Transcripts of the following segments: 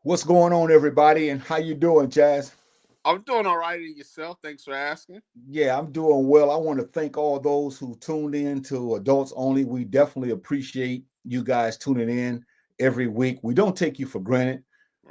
What's going on, everybody, and how you doing, Chazz? I'm doing all right in yourself. Thanks for asking. Yeah, I'm doing well. I want to thank all those who tuned in to Adults Only. We definitely appreciate you guys tuning in every week. We don't take you for granted.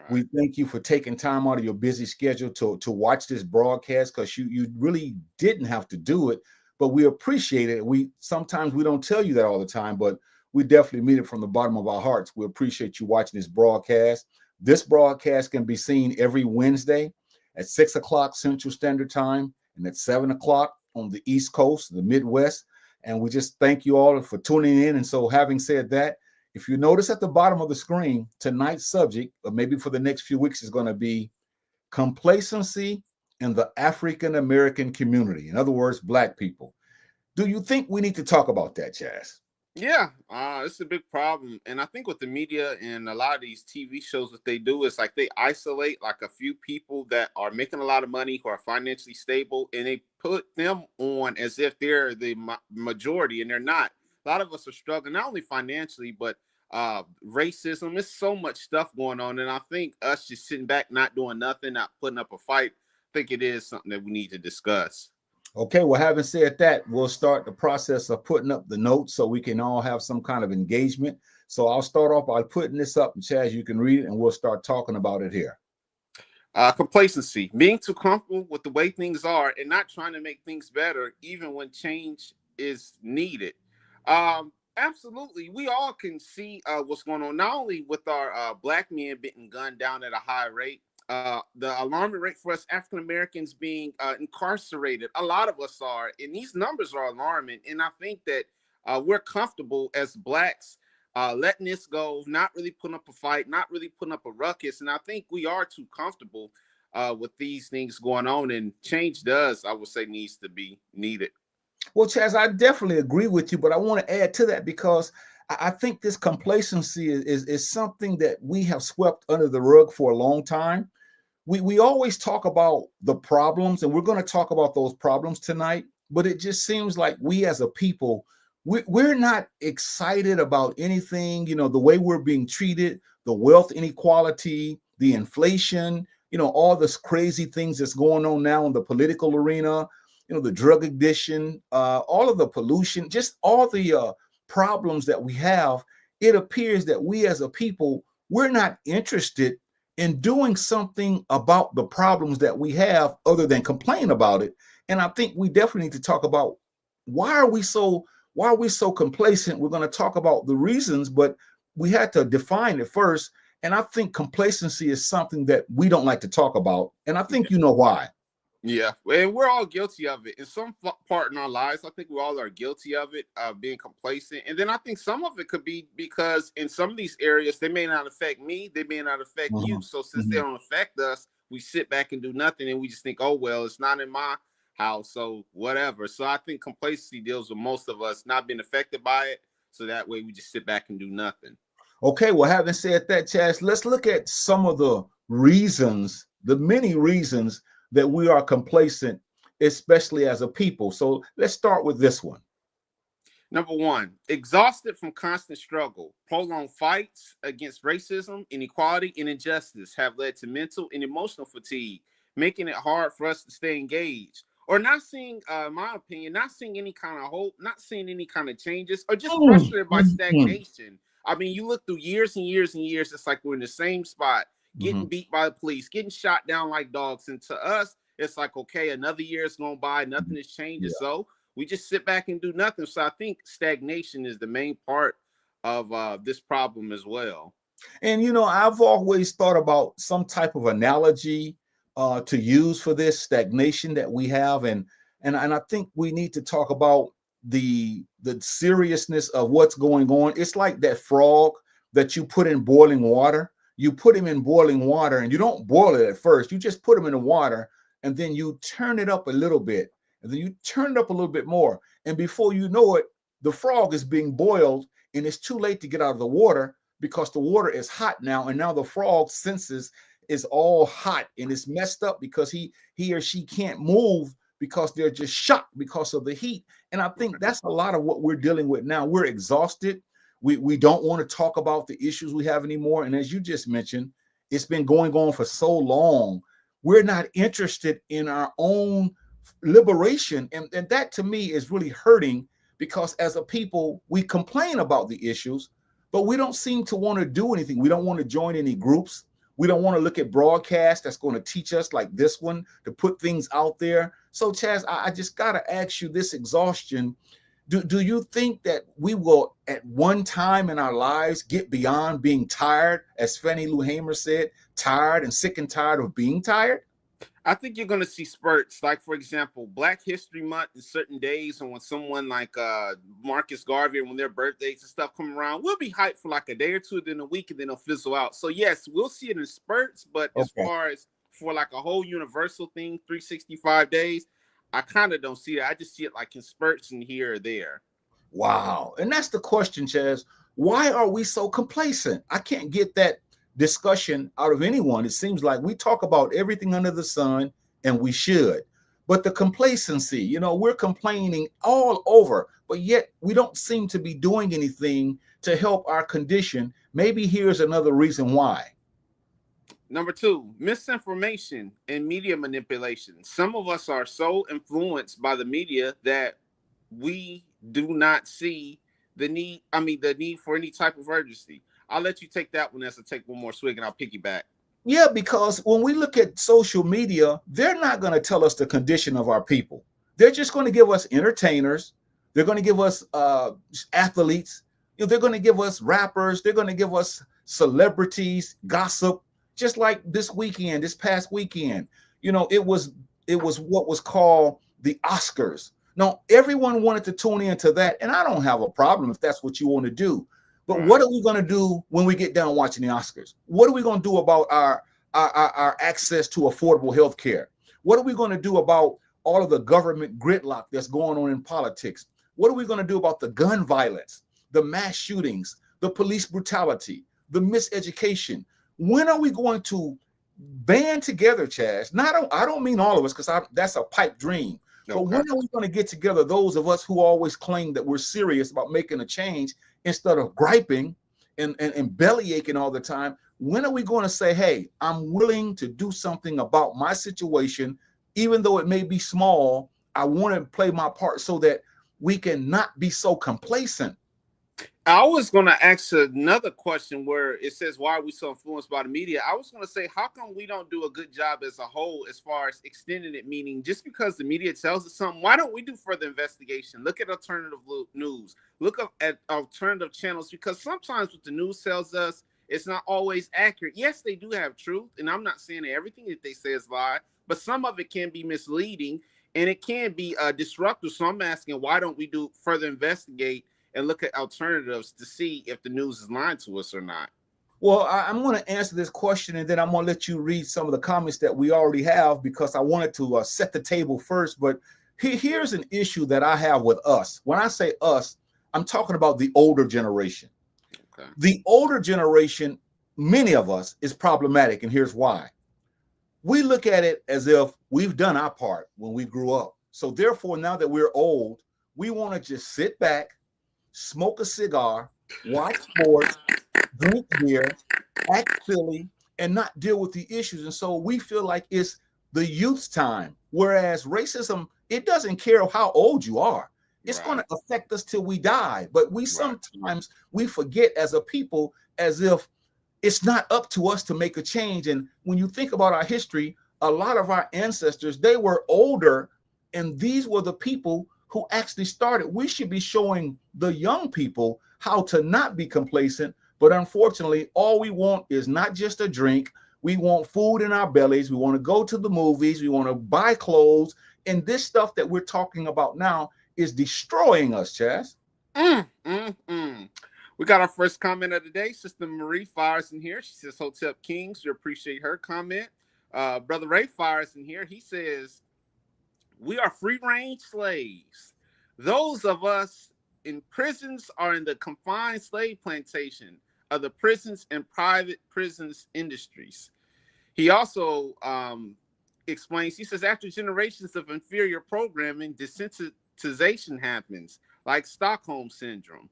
We Right. thank you for taking time out of your busy schedule to watch this broadcast because you really didn't have to do it, but we appreciate it. We sometimes we don't tell you that all the time, but we definitely mean it from the bottom of our hearts. We appreciate you watching this broadcast. This broadcast can be seen every Wednesday at 6 o'clock Central Standard Time and at 7 o'clock on the East Coast, the Midwest. And we just thank you all for tuning in. And so, having said that, if you notice at the bottom of the screen, tonight's subject, or maybe for the next few weeks, is going to be complacency in the African American community. In other words, Black people. Do you think we need to talk about that, Chaz? Yeah, it's a big problem, and I think with the media and a lot of these TV shows, what they do is like they isolate like a few people that are making a lot of money who are financially stable, and they put them on as if they're the majority, and they're not. A lot of us are struggling not only financially, but racism. There's so much stuff going on, and I think us just sitting back, not doing nothing, not putting up a fight, I think it is something that we need to discuss. Okay, well, having said that, we'll start the process of putting up the notes so we can all have some kind of engagement. So I'll start off by putting this up, and Chaz, you can read it, and we'll start talking about it here. Complacency, being too comfortable with the way things are and not trying to make things better, even when change is needed. Absolutely. We all can see what's going on, not only with our black men being gunned down at a high rate, the alarming rate for us African Americans being incarcerated. A lot of us are, and these numbers are alarming. And I think that we're comfortable as blacks letting this go, not really putting up a fight, not really putting up a ruckus. And I think we are too comfortable with these things going on. And change does, I would say, needs to be needed. Well, Chaz, I definitely agree with you, but I want to add to that because I think this complacency is something that we have swept under the rug for a long time. We always talk about the problems, and we're going to talk about those problems tonight, but it just seems like we as a people, we're not excited about anything, the way we're being treated, the wealth inequality, the inflation, all this crazy things that's going on now in the political arena, the drug addiction, all of the pollution, just all the problems that we have. It appears that we as a people, we're not interested in doing something about the problems that we have other than complain about it. And I think we definitely need to talk about why are we so complacent. We're going to talk about the reasons, but we had to define it first. And I think complacency is something that we don't like to talk about. And I think you know why. Yeah, and we're all guilty of it in some part in our lives. I think we all are guilty of it, being complacent. And then I think some of it could be because in some of these areas, they may not affect me, they may not affect you. Mhm, So since they mhm. don't affect us, we sit back and do nothing, and we just think, oh well, it's not in my house, so whatever. So I think complacency deals with most of us not being affected by it. So that way, we just sit back and do nothing. Okay, well, having said that, Chaz, let's look at some of the reasons, the many reasons that we are complacent, especially as a people. So let's start with this one. Number one, exhausted from constant struggle. Prolonged fights against racism, inequality, and injustice have led to mental and emotional fatigue, making it hard for us to stay engaged. Or not seeing, my opinion, not seeing any kind of hope, not seeing any kind of changes, or just Mm, frustrated by mm, mm. stagnation. I mean, you look through years and years and years, it's like we're in the same spot, getting Mhm. beat by the police, getting shot down like dogs. And to us, it's like, okay, another year is going by, nothing is changing. Yeah. So we just sit back and do nothing. So I think stagnation is the main part of this problem as well. And I've always thought about some type of analogy to use for this stagnation that we have, and I think we need to talk about the seriousness of what's going on. It's like that frog that you put in boiling water. You put him in boiling water, and you don't boil it at first. You just put him in the water, and then you turn it up a little bit, and then you turn it up a little bit more, and before you know it, the frog is being boiled, and it's too late to get out of the water because the water is hot now, and now the frog senses is all hot and it's messed up because he or she can't move because they're just shocked because of the heat. And I think that's a lot of what we're dealing with now. We're exhausted. We don't want to talk about the issues we have anymore. And as you just mentioned, It's been going on for so long. We're not interested in our own liberation. And that to me is really hurting, because as a people, we complain about the issues, but we don't seem to want to do anything. We don't want to join any groups. We don't want to look at broadcasts that's going to teach us, like this one, to put things out there. So, Chazz, I just got to ask you this exhaustion. Do you think that we will at one time in our lives get beyond being tired, as Fannie Lou Hamer said, tired and sick and tired of being tired? I think you're going to see spurts, like, for example, Black History Month and certain days, and when someone like Marcus Garvey, when their birthdays and stuff come around, we'll be hyped for like a day or two, then a week, and then it'll fizzle out. So yes, we'll see it in spurts, but as far as for like a whole universal thing, 365 days, I kind of don't see it. I just see it like in spurts and here or there. Wow. And that's the question, Chazz. Why are we so complacent? I can't get that discussion out of anyone. It seems like we talk about everything under the sun, and we should. But the complacency, you know, we're complaining all over, but yet we don't seem to be doing anything to help our condition. Maybe here's another reason why. Number two, misinformation and media manipulation. Some of us are so influenced by the media that we do not see the need for any type of urgency. I'll let you take that one as I take one more swig, and I'll piggyback. Yeah, because when we look at social media, they're not going to tell us the condition of our people. They're just going to give us entertainers. They're going to give us athletes. You know, they're going to give us rappers. They're going to give us celebrities, gossip. Just like this past weekend, you know, it was what was called the Oscars. Now, everyone wanted to tune into that, and I don't have a problem if that's what you want to do. But what are we going to do when we get done watching the Oscars? What are we going to do about our access to affordable health care? What are we going to do about all of the government gridlock that's going on in politics? What are we going to do about the gun violence, the mass shootings, the police brutality, the miseducation? When are we going to band together, Chazz? I don't mean all of us, because that's a pipe dream. Okay. But when are we going to get together, those of us who always claim that we're serious about making a change, instead of griping and belly aching all the time? When are we going to say, hey, I'm willing to do something about my situation, even though it may be small? I want to play my part so that we can not be so complacent. I was going to ask another question where it says, why are we so influenced by the media? I was going to say, how come we don't do a good job as a whole as far as extending it? Meaning, just because the media tells us something, why don't we do further investigation? Look at alternative news. Look at alternative channels, because sometimes what the news tells us, it's not always accurate. Yes, they do have truth, and I'm not saying that everything that they say is lie, but some of it can be misleading, and it can be disruptive. So I'm asking, why don't we do further investigate and look at alternatives to see if the news is lying to us or not? Well, I'm going to answer this question, and then I'm going to let you read some of the comments that we already have, because I wanted to set the table first. But here's an issue that I have with us. When I say us, I'm talking about the older generation. Okay. The older generation, many of us, is problematic, and here's why. We look at it as if we've done our part when we grew up. So therefore, now that we're old, we want to just sit back, smoke a cigar, watch sports, drink beer, act silly, and not deal with the issues. And so we feel like it's the youth's time. Whereas racism, it doesn't care how old you are. It's going to affect us till we die. But we sometimes we forget as a people, as if it's not up to us to make a change. And when you think about our history, a lot of our ancestors, they were older, and these were the people who actually started. We should be showing the young people how to not be complacent. But unfortunately, all we want is not just a drink. We want food in our bellies. We want to go to the movies. We want to buy clothes. And this stuff that we're talking about now is destroying us, Chazz. We got our first comment of the day. Sister Marie fires in here. She says, Hotep Kings. We appreciate her comment. Brother Ray fires in here. He says, we are free-range slaves. Those of us in prisons are in the confined slave plantation of the prisons and private prisons industries. He also explains, he says, after generations of inferior programming, desensitization happens, like Stockholm Syndrome.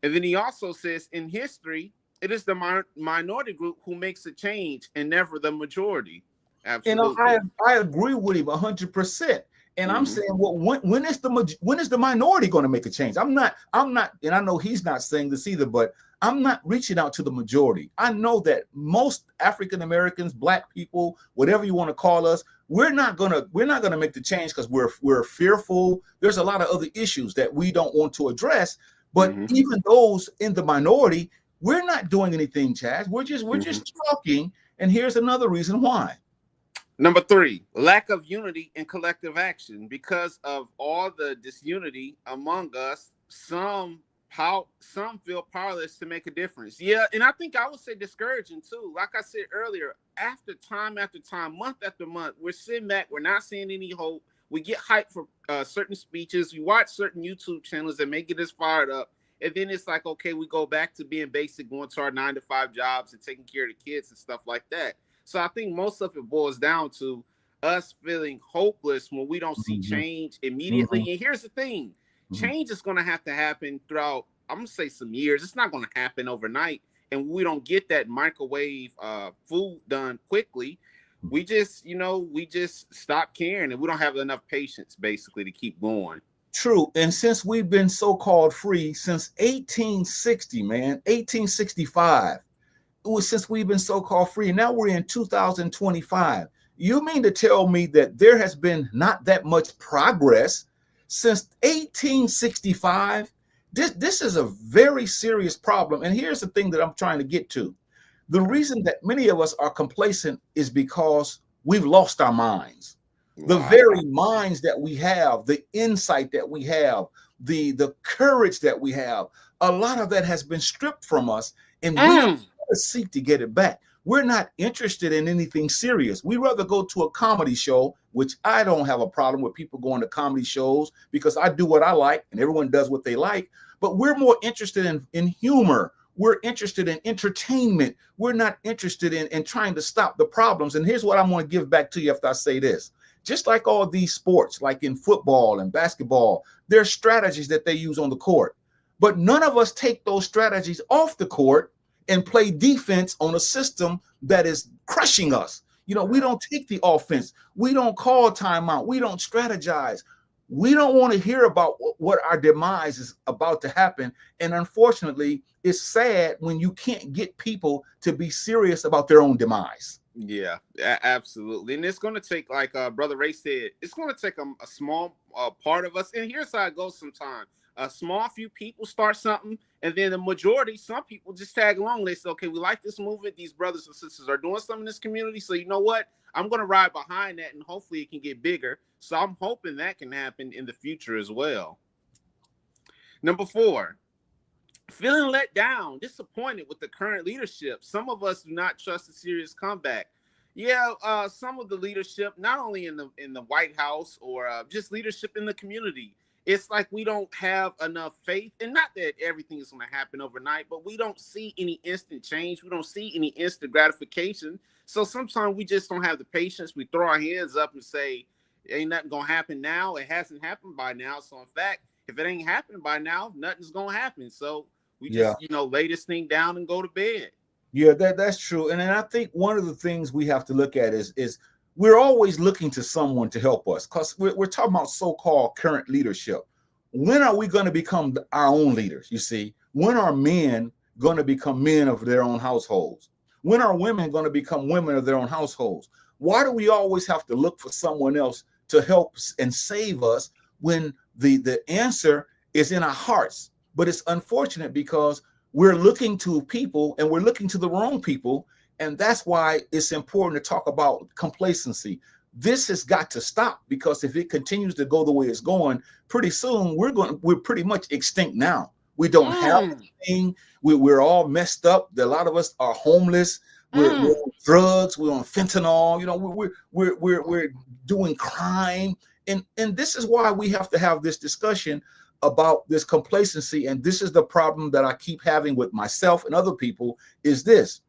And then he also says, in history, It is the minority group who makes a change and never the majority. And Absolutely. I agree with him 100%. And I'm Hmm. saying, well, when is the minority going to make a change? I'm not, and I know he's not saying this either, but I'm not reaching out to the majority. I know that most African Americans, Black people, whatever you want to call us, we're not gonna make the change because we're fearful. There's a lot of other issues that we don't want to address. But Hmm. even those in the minority, we're not doing anything, Chaz. We're Hmm. just talking. And here's another reason why. Number three, lack of unity and collective action. Because of all the disunity among us, some feel powerless to make a difference. Yeah, and I think I would say discouraging too. Like I said earlier, after time, month after month, we're sitting back, we're not seeing any hope. We get hyped for certain speeches. We watch certain YouTube channels that make us fired up. And then it's like, okay, we go back to being basic, going to our 9 to 5 jobs and taking care of the kids and stuff like that. So I think most of it boils down to us feeling hopeless when we don't see Mhm, change immediately. mhm, And here's the thing, mhm. change is going to have to happen throughout, I'm going to say, some years. It's not going to happen overnight. And we don't get that microwave food done quickly. We just stop caring and we don't have enough patience basically to keep going. True. And since we've been so-called free since 1860, man, 1865, it was since we've been so-called free. And now we're in 2025. You mean to tell me that there has been not that much progress since 1865? This is a very serious problem. And here's the thing that I'm trying to get to. The Okay. reason that many of us are complacent is because we've lost our minds. The Wow. very minds that we have, the insight that we have, the courage that we have, a lot of that has been stripped from us, and we don't Mm. seek to get it back. We're not interested in anything serious. We rather go to a comedy show, which I don't have a problem with people going to comedy shows because I do what I like and everyone does what they like. But we're more interested in humor. We're interested in entertainment. We're not interested in trying to stop the problems. And here's what I'm going to give back to you after I say this. Just like all these sports, like in football and basketball, there's strategies that they use on the court. But none of us take those strategies off the court and play defense on a system that is crushing us. We don't take the offense. We don't call timeout. We don't strategize. We don't want to hear about what our demise is about to happen. And unfortunately, it's sad when you can't get people to be serious about their own demise. Yeah, absolutely. And it's going to take, like Brother Ray said, it's going to take a small part of us. And here's how it goes sometimes. A small few people start something, and then the majority, some people just tag along. They say, okay, we like this movement. These brothers and sisters are doing something in this community. So you know what? I'm going to ride behind that, and hopefully it can get bigger. So I'm hoping that can happen in the future as well. Number four, feeling let down, disappointed with the current leadership. Some of us do not trust a serious comeback. Yeah, some of the leadership, not only in the White House or just leadership in the community, it's like we don't have enough faith. And not that everything is going to happen overnight, but we don't see any instant change. We don't see any instant gratification. So sometimes we just don't have the patience. We throw our hands up and say, ain't nothing going to happen now. It hasn't happened by now. So in fact, if it ain't happened by now, nothing's going to happen. So we Yeah. just, lay this thing down and go to bed. Yeah, that's true. And then I think one of the things we have to look at is we're always looking to someone to help us because we're talking about so-called current leadership. When are we going to become our own leaders? You see, when are men going to become men of their own households? When are women going to become women of their own households? Why do we always have to look for someone else to help and save us when the answer is in our hearts? But it's unfortunate because we're looking to people and we're looking to the wrong people. And that's why it's important to talk about complacency. This has got to stop because if it continues to go the way it's going, pretty soon we're pretty much extinct now. We don't have anything. We're all messed up. A lot of us are homeless. We're on drugs. We're on fentanyl. We're doing crime. And this is why we have to have this discussion about this complacency. And this is the problem that I keep having with myself and other people is this.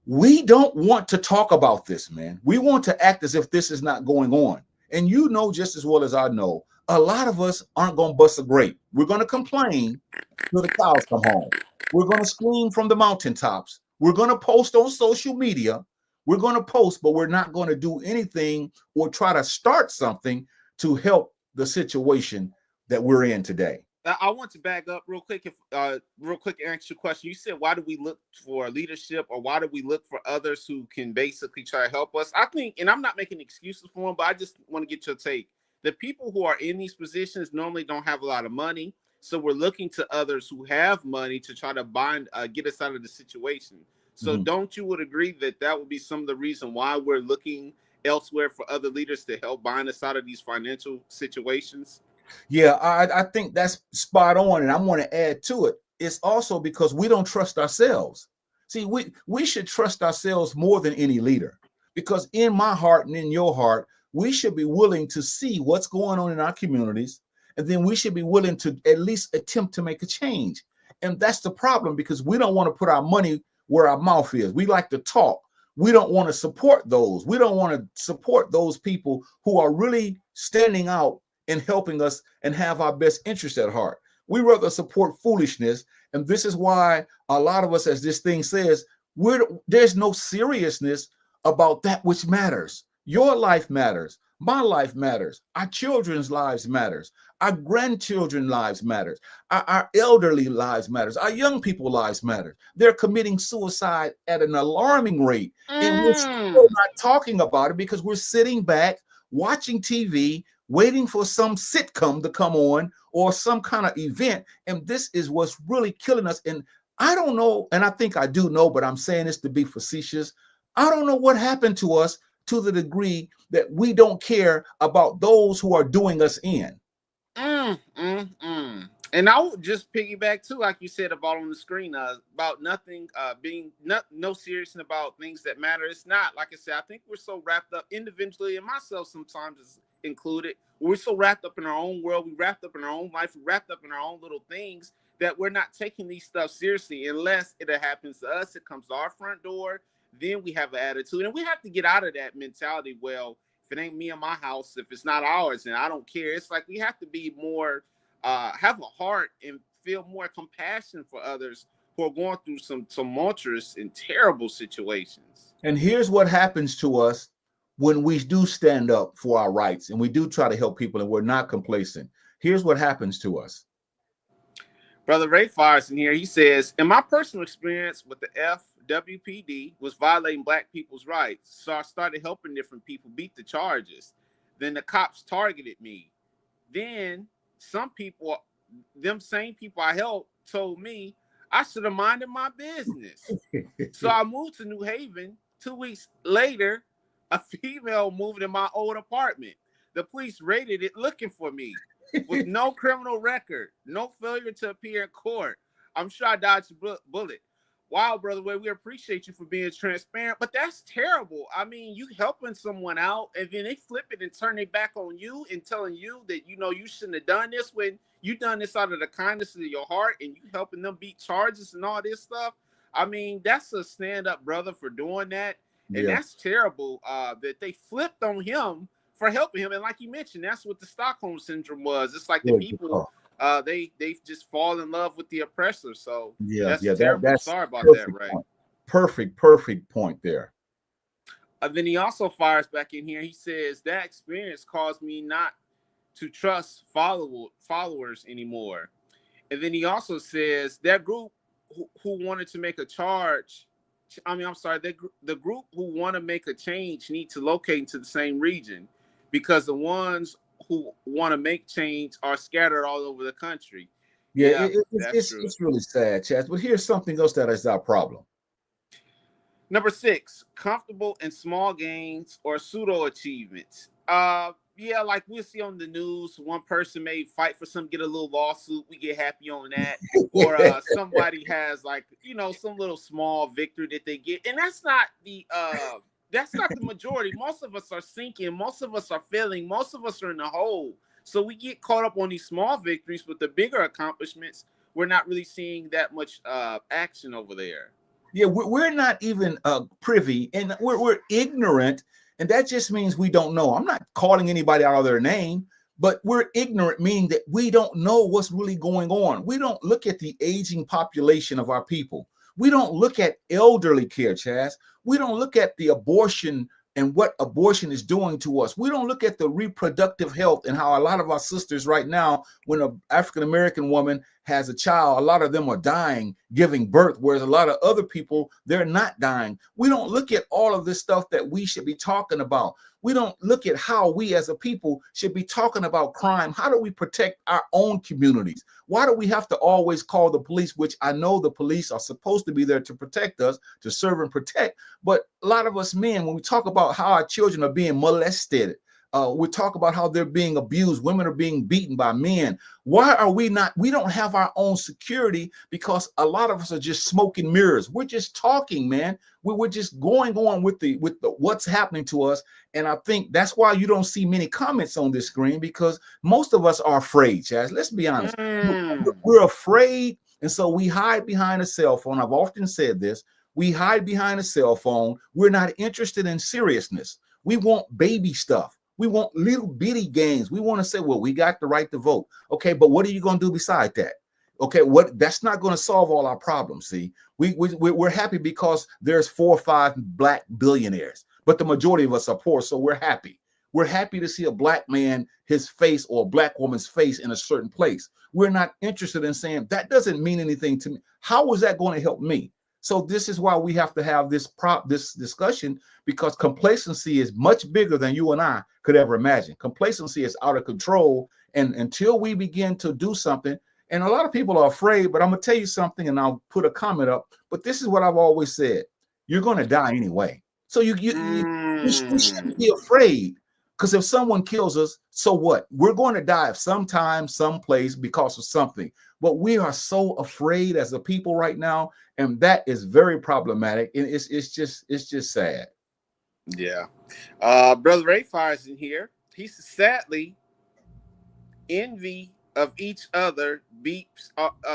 We don't want to talk about this, man. We want to act as if this is not going on. And you know just as well as I know, a lot of us aren't going to bust a grape. We're going to complain till the cows come home. We're going to scream from the mountaintops. We're going to post on social media. We're going to post, but we're not going to do anything or try to start something to help the situation that we're in today. I want to back up real quick. If real quick, answer your question. You said, why do we look for leadership, or why do we look for others who can basically try to help us? I think, and I'm not making excuses for them, but I just want to get your take. The people who are in these positions normally don't have a lot of money, so we're looking to others who have money to try to get us out of the situation. So, don't you would agree that that would be some of the reason why we're looking elsewhere for other leaders to help bind us out of these financial situations? Yeah, I think that's spot on, and I want to add to it. It's also because we don't trust ourselves. See, we should trust ourselves more than any leader, because in my heart and in your heart, we should be willing to see what's going on in our communities, and then we should be willing to at least attempt to make a change. And that's the problem, because we don't want to put our money where our mouth is. We like to talk. We don't want to support those. We don't want to support those people who are really standing out and helping us and have our best interest at heart. We rather support foolishness. And this is why a lot of us, as this thing says, there's no seriousness about that which matters. Your life matters. My life matters. Our children's lives matters. Our grandchildren's lives matters. Our elderly lives matters. Our young people lives matter. They're committing suicide at an alarming rate. And we're still not talking about it because we're sitting back watching TV, waiting for some sitcom to come on or some kind of event. And this is what's really killing us. And I don't know, and I think I do know, but I'm saying this to be facetious. I don't know what happened to us to the degree that we don't care about those who are doing us in. And I would just piggyback too, like you said about on the screen, about nothing being no serious about things that matter. It's not, like I said, I think we're so wrapped up individually, and myself sometimes is included. We're so wrapped up in our own world, we wrapped up in our own life, we wrapped up in our own little things that we're not taking these stuff seriously. Unless it happens to us, it comes to our front door, then we have an attitude, and we have to get out of that mentality. Well, if it ain't me in my house, if it's not ours, and I don't care. It's like we have to be more, have a heart and feel more compassion for others who are going through some tumultuous and terrible situations. And here's what happens to us when we do stand up for our rights and we do try to help people and we're not complacent. Here's what happens to us. Brother Ray Fires in here. He says, in my personal experience with the FWPD was violating black people's rights. So I started helping different people beat the charges. Then the cops targeted me. Then some people, them same people I helped, told me I should have minded my business. So I moved to New Haven. 2 weeks later, a female moved in my old apartment. The police raided it looking for me. With no criminal record, no failure to appear in court. I'm sure I dodged a bullet. Wow, Brother Way, we appreciate you for being transparent, but that's terrible. I mean, you helping someone out, and then they flip it and turn it back on you and telling you that, you know, you shouldn't have done this when you done this out of the kindness of your heart, and you helping them beat charges and all this stuff. I mean, that's a stand-up brother for doing that, and that's terrible that they flipped on him for helping him. And like you mentioned, that's what the Stockholm syndrome was. It's like the people, they just fall in love with the oppressor. So that's terrible. That's sorry about that, right? Perfect point there. Then he also fires back in here. He says that experience caused me not to trust followers anymore. And then he also says that group who wanted to make a charge, the group who want to make a change need to locate into the same region, because the ones who want to make change are scattered all over the country. It's really sad, Chazz. But here's something else that is our problem. Number 6, comfortable in small gains or pseudo achievements. Like we'll see on the news, one person may fight for some, get a little lawsuit, we get happy on that. Or somebody has some little small victory that they get. And that's not the majority. Most of us are sinking. Most of us are failing. Most of us are in the hole. So we get caught up on these small victories, but the bigger accomplishments, we're not really seeing that much action over there. Yeah, we're not even privy, and we're ignorant, and that just means we don't know. I'm not calling anybody out of their name, But we're ignorant, meaning that we don't know what's really going on. We don't look at the aging population of our people. We don't look at elderly care, Chaz. We don't look at the abortion and what abortion is doing to us. We don't look at the reproductive health and how a lot of our sisters right now, when an African American woman has a child, a lot of them are dying giving birth, whereas a lot of other people, they're not dying. We don't look at all of this stuff that we should be talking about. We don't look at how we as a people should be talking about crime. How do we protect our own communities? Why do we have to always call the police, which I know the police are supposed to be there to protect us, to serve and protect. But a lot of us men, when we talk about how our children are being molested, we talk about how they're being abused, women are being beaten by men. Why are we not? We don't have our own security because a lot of us are just smoke and mirrors. We're just talking, man. We're just going on with the what's happening to us. And I think that's why you don't see many comments on this screen, because most of us are afraid, Chaz. Let's be honest. We're afraid. And so we hide behind a cell phone. I've often said this. We hide behind a cell phone. We're not interested in seriousness. We want baby stuff. We want little bitty games. We want to say, well, we got the right to vote. Okay, but what are you going to do beside that? Okay, that's not going to solve all our problems. See, we're happy because there's 4 or 5 black billionaires, but the majority of us are poor, so we're happy. We're happy to see a black man, his face, or a black woman's face in a certain place. We're not interested in saying that doesn't mean anything to me. How is that going to help me? So this is why we have to have this discussion, because complacency is much bigger than you and I could ever imagine. Complacency is out of control. And until we begin to do something, and a lot of people are afraid, but I'm going to tell you something, and I'll put a comment up. But this is what I've always said. You're going to die anyway. So we shouldn't be afraid, because if someone kills us, so what? We're going to die sometime, someplace because of something. But we are so afraid as a people right now, and that is very problematic. And it's just sad. Yeah. Brother Ray Fire's in here. He says, sadly, envy of each other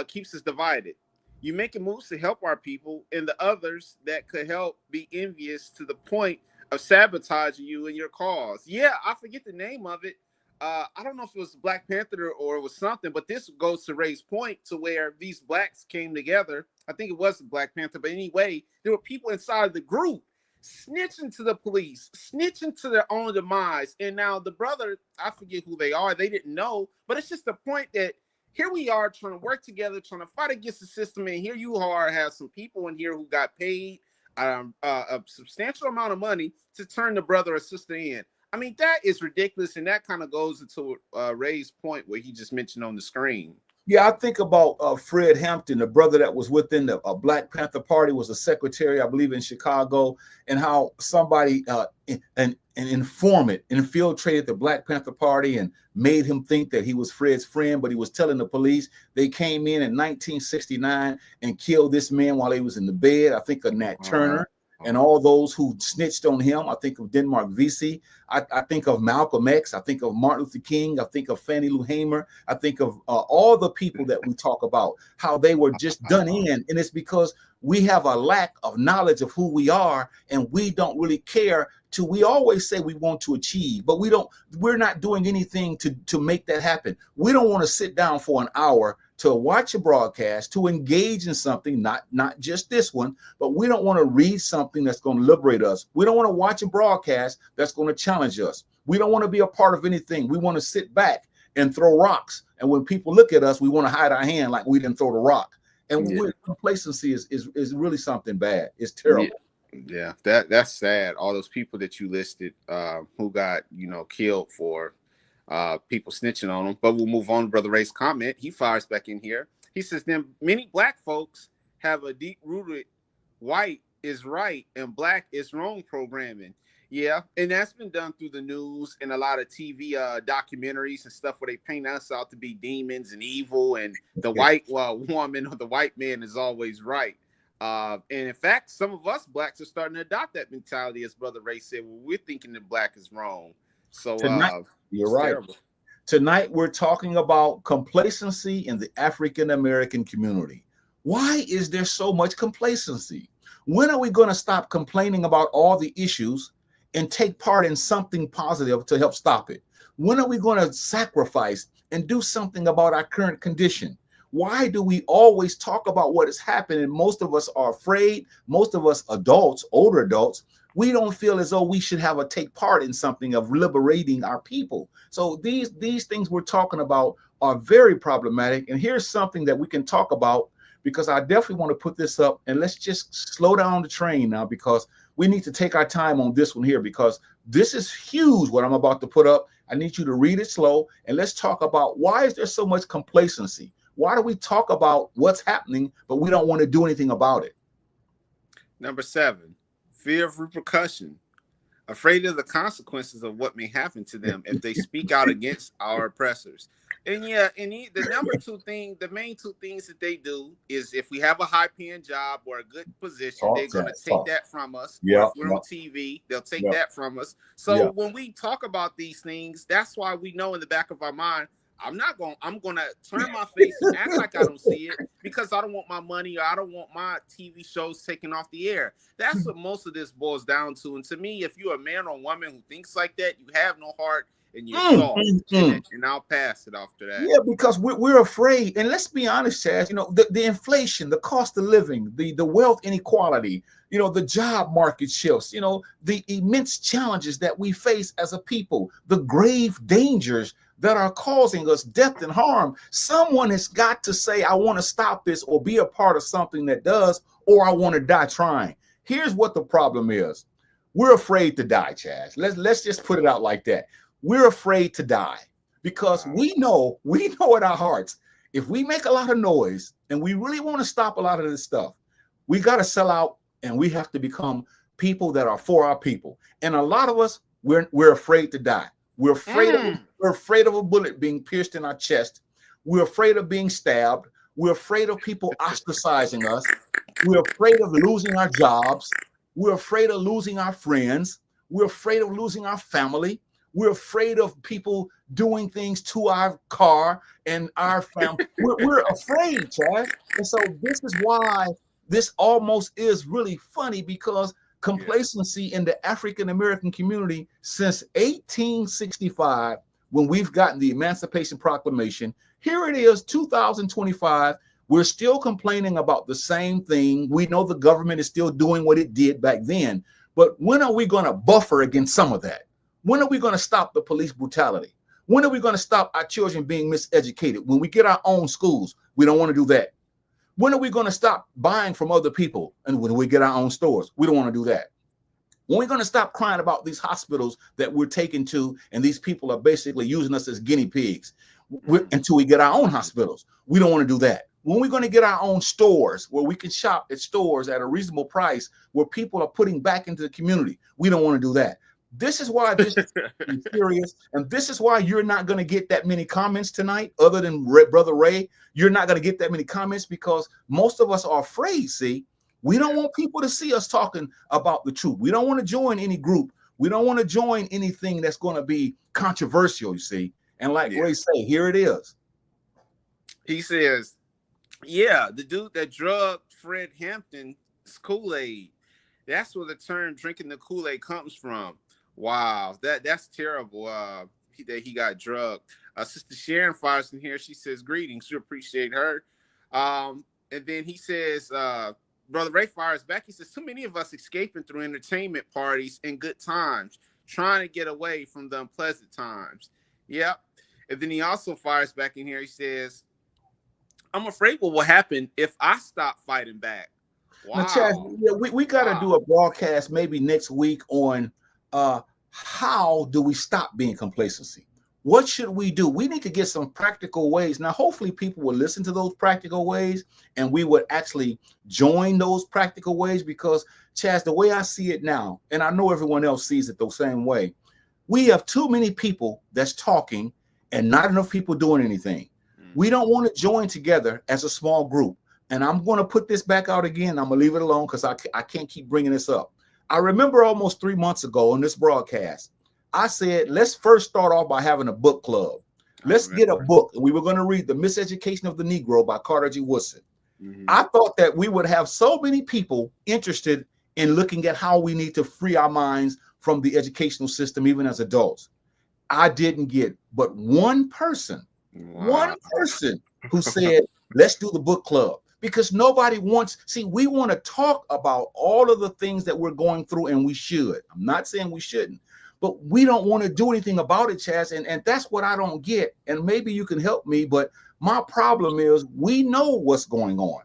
keeps us divided. You making moves to help our people, and the others that could help be envious to the point of sabotaging you and your cause. Yeah, I forget the name of it. I don't know if it was Black Panther or it was something, but this goes to Ray's point, to where these blacks came together. I think it was Black Panther, but anyway, there were people inside of the group snitching to the police, snitching to their own demise. And now the brother, I forget who they are, they didn't know, but it's just the point that here we are trying to work together, trying to fight against the system, and here you are, have some people in here who got paid a substantial amount of money to turn the brother or sister in. I mean, that is ridiculous, and that kind of goes into Ray's point where he just mentioned on the screen. Yeah, I think about Fred Hampton, the brother that was within the Black Panther Party, was a secretary, I believe, in Chicago, and how somebody, an informant, infiltrated the Black Panther Party and made him think that he was Fred's friend, but he was telling the police. They came in 1969 and killed this man while he was in the bed. I think of Nat Turner. And all those who snitched on him. I think of Denmark Vesey. I think of Malcolm X. I think of Martin Luther King. I think of Fannie Lou Hamer. I think of all the people that we talk about, how they were just done in. And it's because we have a lack of knowledge of who we are, and we don't really care to. We always say we want to achieve, but we're not doing anything to make that happen. We don't want to sit down for an hour to watch a broadcast, to engage in something, not just this one, but we don't want to read something that's going to liberate us. We don't want to watch a broadcast that's going to challenge us. We don't want to be a part of anything. We want to sit back and throw rocks. And when people look at us, we want to hide our hand like we didn't throw the rock. And complacency is really something bad. It's terrible. Yeah, that's sad. All those people that you listed who got, killed for people snitching on them. But we'll move on to Brother Ray's comment. He fires back in here. He says, then many black folks have a deep-rooted white is right and black is wrong programming. Yeah, and that's been done through the news and a lot of TV documentaries and stuff where they paint us out to be demons and evil, and the white woman or the white man is always right. And in fact, some of us blacks are starting to adopt that mentality, as Brother Ray said, where we're thinking that black is wrong. So tonight, you're right. Terrible. Tonight, we're talking about complacency in the African American community. Why is there so much complacency? When are we going to stop complaining about all the issues and take part in something positive to help stop it? When are we going to sacrifice and do something about our current condition? Why do we always talk about what has happened? And most of us are afraid. Most of us adults, older adults, we don't feel as though we should have a take part in something of liberating our people. So these things we're talking about are very problematic. And here's something that we can talk about, because I definitely want to put this up, and let's just slow down the train now, because we need to take our time on this one here, because this is huge what I'm about to put up. I need you to read it slow, and let's talk about why is there so much complacency? Why do we talk about what's happening, but we don't want to do anything about it? Number 7, fear of repercussion. Afraid of the consequences of what may happen to them if they speak out against our oppressors. And the number 2 thing, the main 2 things that they do is, if we have a high-paying job or a good position, they're going to take that from us. Yeah, if we're on TV, they'll take that from us. So when we talk about these things, that's why we know in the back of our mind, I'm going to turn my face and act like I don't see it, because I don't want my money, or I don't want my TV shows taken off the air. That's what most of this boils down to. And to me, if you're a man or woman who thinks like that, you have no heart and you're soft. And I'll pass it after that. Yeah, because we're afraid. And let's be honest, Chazz, the inflation, the cost of living, the wealth inequality, the job market shifts, the immense challenges that we face as a people, the grave dangers that are causing us death and harm. Someone has got to say, I want to stop this, or be a part of something that does, or I want to die trying. Here's what the problem is. We're afraid to die, Chazz. Let's just put it out like that. We're afraid to die because we know in our hearts, if we make a lot of noise and we really want to stop a lot of this stuff, we got to sell out, and we have to become people that are for our people. And a lot of us, we're afraid to die. We're afraid of a bullet being pierced in our chest. We're afraid of being stabbed. We're afraid of people ostracizing us. We're afraid of losing our jobs. We're afraid of losing our friends. We're afraid of losing our family. We're afraid of people doing things to our car and our family. We're afraid, Chazz. And so this is why this almost is really funny, because complacency in the African-American community since 1865, when we've gotten the Emancipation Proclamation, here it is, 2025. We're still complaining about the same thing. We know the government is still doing what it did back then. But when are we going to buffer against some of that? When are we going to stop the police brutality? When are we going to stop our children being miseducated? When we get our own schools, we don't want to do that. When are we going to stop buying from other people? And when we get our own stores, we don't want to do that. When are we going to stop crying about these hospitals that we're taken to, and these people are basically using us as guinea pigs until we get our own hospitals? We don't want to do that. When we're going to get our own stores where we can shop at stores at a reasonable price, where people are putting back into the community, we don't want to do that. This is why this is serious, and this is why you're not going to get that many comments tonight, other than Brother Ray. You're not going to get that many comments because most of us are afraid. See, we don't want people to see us talking about the truth. We don't want to join any group. We don't want to join anything that's going to be controversial, you see. And like Ray say, here it is. He says, the dude that drugged Fred Hampton's Kool-Aid, that's where the term drinking the Kool-Aid comes from. Wow, that's terrible. That he got drugged. Sister Sharon fires in here. She says, greetings. We appreciate her. And then he says, Brother Ray fires back. He says, too many of us escaping through entertainment parties and good times, trying to get away from the unpleasant times. Yep. And then he also fires back in here. He says, I'm afraid what will happen if I stop fighting back. Wow. Now, Chazz, we got to do a broadcast maybe next week on how do we stop being complacency? What should we do? We need to get some practical ways. Now, hopefully people will listen to those practical ways and we would actually join those practical ways, because Chazz, the way I see it now, and I know everyone else sees it the same way, we have too many people that's talking and not enough people doing anything. We don't want to join together as a small group. And I'm going to put this back out again. I'm going to leave it alone because I can't keep bringing this up. I remember almost 3 months ago on this broadcast, I said, let's first start off by having a book club. Let's get a book. We were going to read The Miseducation of the Negro by Carter G. Woodson. I thought that we would have so many people interested in looking at how we need to free our minds from the educational system, even as adults. I didn't get but one Wow. person who said, let's do the book club. Because nobody wants, see, we want to talk about all of the things that we're going through, and we should. I'm not saying we shouldn't, but we don't want to do anything about it, Chazz. And that's what I don't get. And maybe you can help me, but my problem is we know what's going on,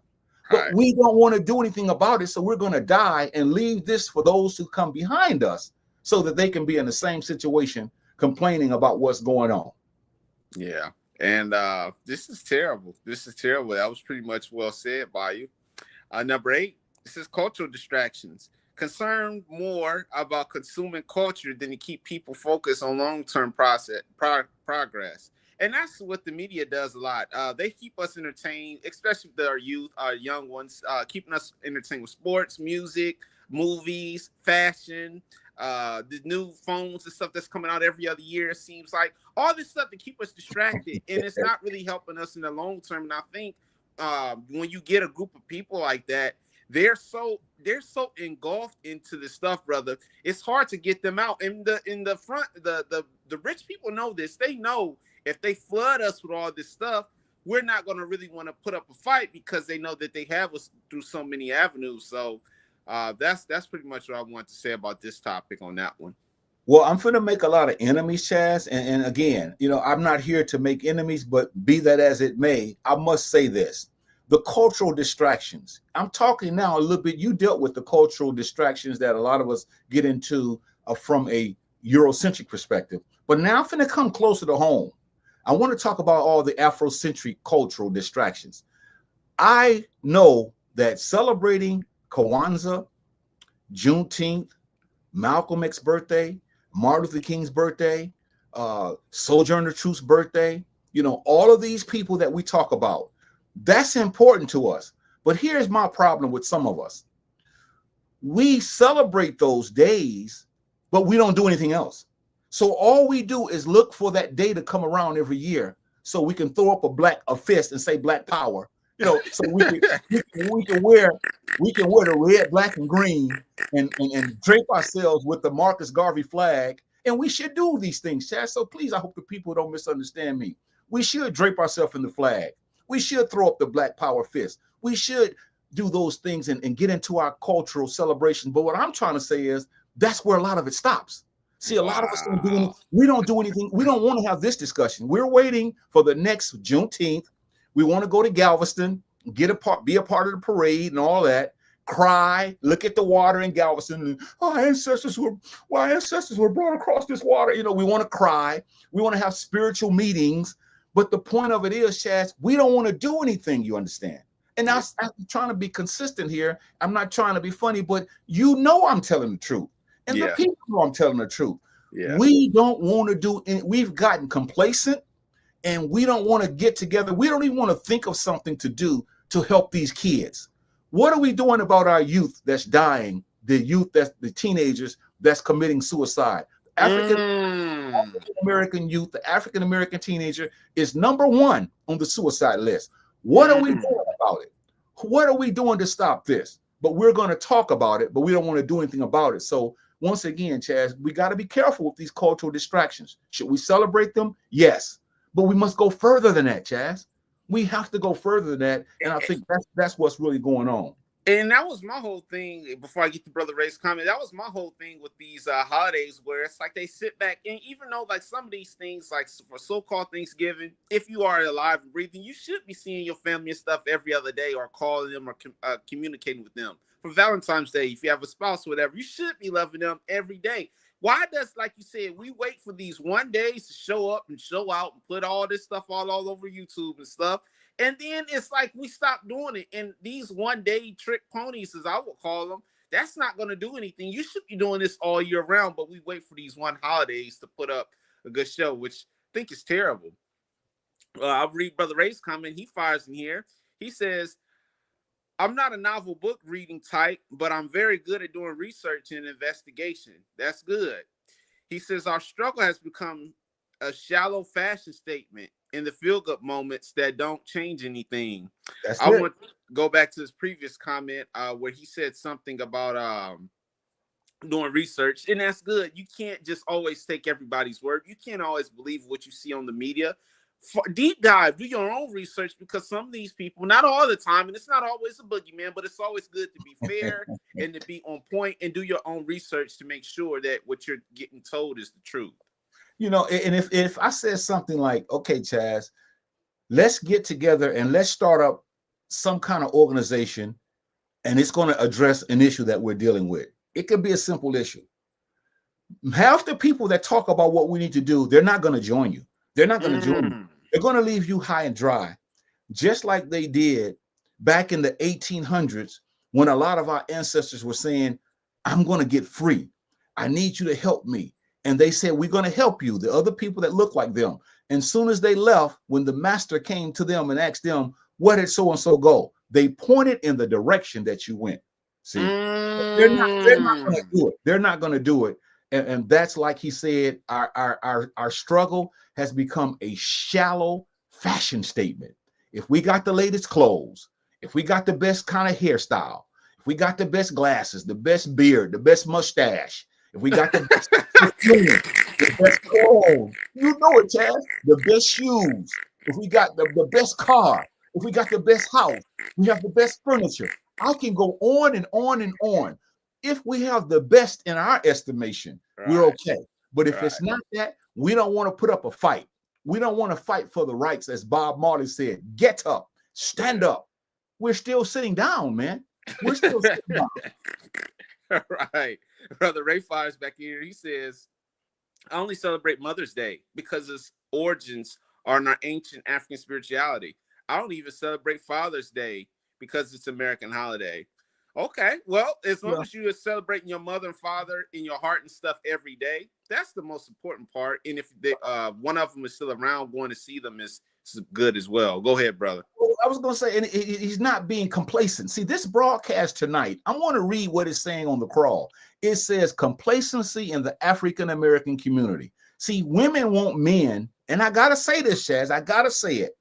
but Right. we don't want to do anything about it. So we're going to die and leave this for those who come behind us so that they can be in the same situation complaining about what's going on. Yeah. And this is terrible. This is terrible. That was pretty much well said by you. Number 8, this is cultural distractions. Concerned more about consuming culture than to keep people focused on long-term progress. And that's what the media does a lot. They keep us entertained, especially with our youth, our young ones, keeping us entertained with sports, music, movies, fashion, the new phones and stuff that's coming out every other year. It seems like all this stuff to keep us distracted, and it's not really helping us in the long term. And I think when you get a group of people like that, they're so engulfed into the stuff, brother. It's hard to get them out. In the front, the rich people know this. They know if they flood us with all this stuff, we're not going to really want to put up a fight because they know that they have us through so many avenues. So that's pretty much what I want to say about this topic on that one. Well, I'm going to make a lot of enemies, Chazz. And again, I'm not here to make enemies, but be that as it may, I must say this. The cultural distractions. I'm talking now a little bit. You dealt with the cultural distractions that a lot of us get into from a Eurocentric perspective. But now I'm going to come closer to home. I want to talk about all the Afrocentric cultural distractions. I know that celebrating Kwanzaa, Juneteenth, Malcolm X's birthday, Martin Luther King's birthday, Sojourner Truth's birthday, all of these people that we talk about, that's important to us. But here's my problem with some of us. We celebrate those days, but we don't do anything else. So all we do is look for that day to come around every year so we can throw up a fist and say Black Power, so we can wear the red, black, and green and drape ourselves with the Marcus Garvey flag. And we should do these things, Chad. So please, I hope the people don't misunderstand me. We should drape ourselves in the flag. We should throw up the Black Power fist. We should do those things and get into our cultural celebration. But what I'm trying to say is that's where a lot of it stops. See, a lot of us don't do anything. We don't do anything. We don't want to have this discussion. We're waiting for the next Juneteenth. We want to go to Galveston, be a part of the parade and all that. Cry, look at the water in Galveston. And, our ancestors were brought across this water. We want to cry. We want to have spiritual meetings. But the point of it is, Chaz, we don't want to do anything. You understand? And I'm trying to be consistent here. I'm not trying to be funny, but I'm telling the truth. And the people know I'm telling the truth. Yeah. We don't want to do it. We've gotten complacent and we don't want to get together. We don't even want to think of something to do to help these kids. What are we doing about our youth that's dying? The teenagers that's committing suicide. African American youth, the African American teenager is number 1 on the suicide list. What are we doing about it? What are we doing to stop this? But we're going to talk about it, but we don't want to do anything about it. So once again, Chaz, we got to be careful with these cultural distractions. Should we celebrate them? Yes. But we must go further than that, Chaz. We have to go further than that. And I think that's what's really going on. And that was my whole thing before I get to Brother Ray's comment. That was my whole thing with these holidays where it's like they sit back. And even though like some of these things, like for so-called Thanksgiving, if you are alive and breathing, you should be seeing your family and stuff every other day or calling them or communicating with them. For Valentine's Day, if you have a spouse or whatever, you should be loving them every day. Why does, like you said, we wait for these one days to show up and show out and put all this stuff all over YouTube and stuff? And then it's like we stop doing it. And these one-day trick ponies, as I would call them, that's not going to do anything. You should be doing this all year round, but we wait for these one holidays to put up a good show, which I think is terrible. I'll read Brother Ray's comment. He fires in here. He says, I'm not a novel book reading type, but I'm very good at doing research and investigation. That's good. He says, our struggle has become a shallow fashion statement in the feel-good moments that don't change anything. I want to go back to his previous comment where he said something about doing research, and that's good. You can't just always take everybody's word. You can't always believe what you see on the media. Deep dive, do your own research, because some of these people, not all the time, and it's not always a boogeyman, but it's always good to be fair and to be on point and do your own research to make sure that what you're getting told is the truth. You know, and if I said something like, okay, Chazz, let's get together and let's start up some kind of organization, and it's going to address an issue that we're dealing with. It could be a simple issue. Half the people that talk about what we need to do, they're not going to join you. They're not going to join you. They're going to leave you high and dry, just like they did back in the 1800s when a lot of our ancestors were saying, I'm going to get free. I need you to help me. And they said, we're going to help you, the other people that look like them. And soon as they left, when the master came to them and asked them, where did so-and-so go? They pointed in the direction that you went. See, they're not going to do it. They're not going to do it. And that's, like he said, our struggle has become a shallow fashion statement. If we got the latest clothes, if we got the best kind of hairstyle, if we got the best glasses, the best beard, the best mustache, if we got the best the best clothes, you know it, Chaz, the best shoes, if we got the best car, if we got the best house, we have the best furniture. I can go on and on and on. If we have the best in our estimation, we're okay. But if it's not that, we don't want to put up a fight. We don't want to fight for the rights, as Bob Marley said. Get up, stand up. We're still sitting down, man. We're still sitting down. Right. Brother Ray Fires back here. He says, I only celebrate Mother's Day because its origins are in our ancient African spirituality. I don't even celebrate Father's Day because it's an American holiday. Okay, well, as long as you are celebrating your mother and father in your heart and stuff every day, that's the most important part. And if they, one of them is still around, going to see them is good as well. Go ahead, brother. Well, I was going to say, and he's not being complacent. See, this broadcast tonight, I want to read what it's saying on the crawl. It says complacency in the African-American community. See, women want men, and I got to say this, Chaz, I got to say it.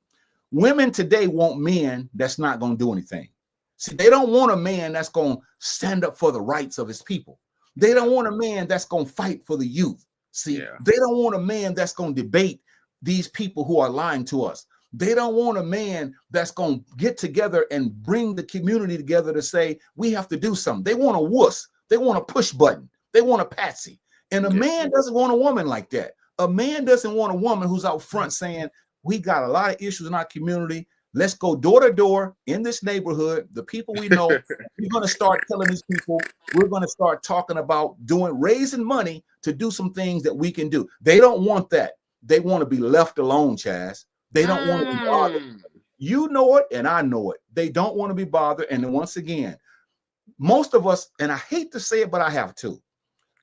Women today want men that's not going to do anything. See, they don't want a man that's going to stand up for the rights of his people. They don't want a man that's going to fight for the youth. See, they don't want a man that's going to debate these people who are lying to us. They don't want a man that's going to get together and bring the community together to say, we have to do something. They want a wuss. They want a push button. They want a patsy. And a man doesn't want a woman like that. A man doesn't want a woman who's out front saying, we got a lot of issues in our community. Let's go door to door in this neighborhood. The people we know, we're going to start telling these people, we're going to start talking about raising money to do some things that we can do. They don't want that. They want to be left alone, Chaz. They don't want to be bothered. You know it, and I know it. They don't want to be bothered. And then once again, most of us, and I hate to say it, but I have to,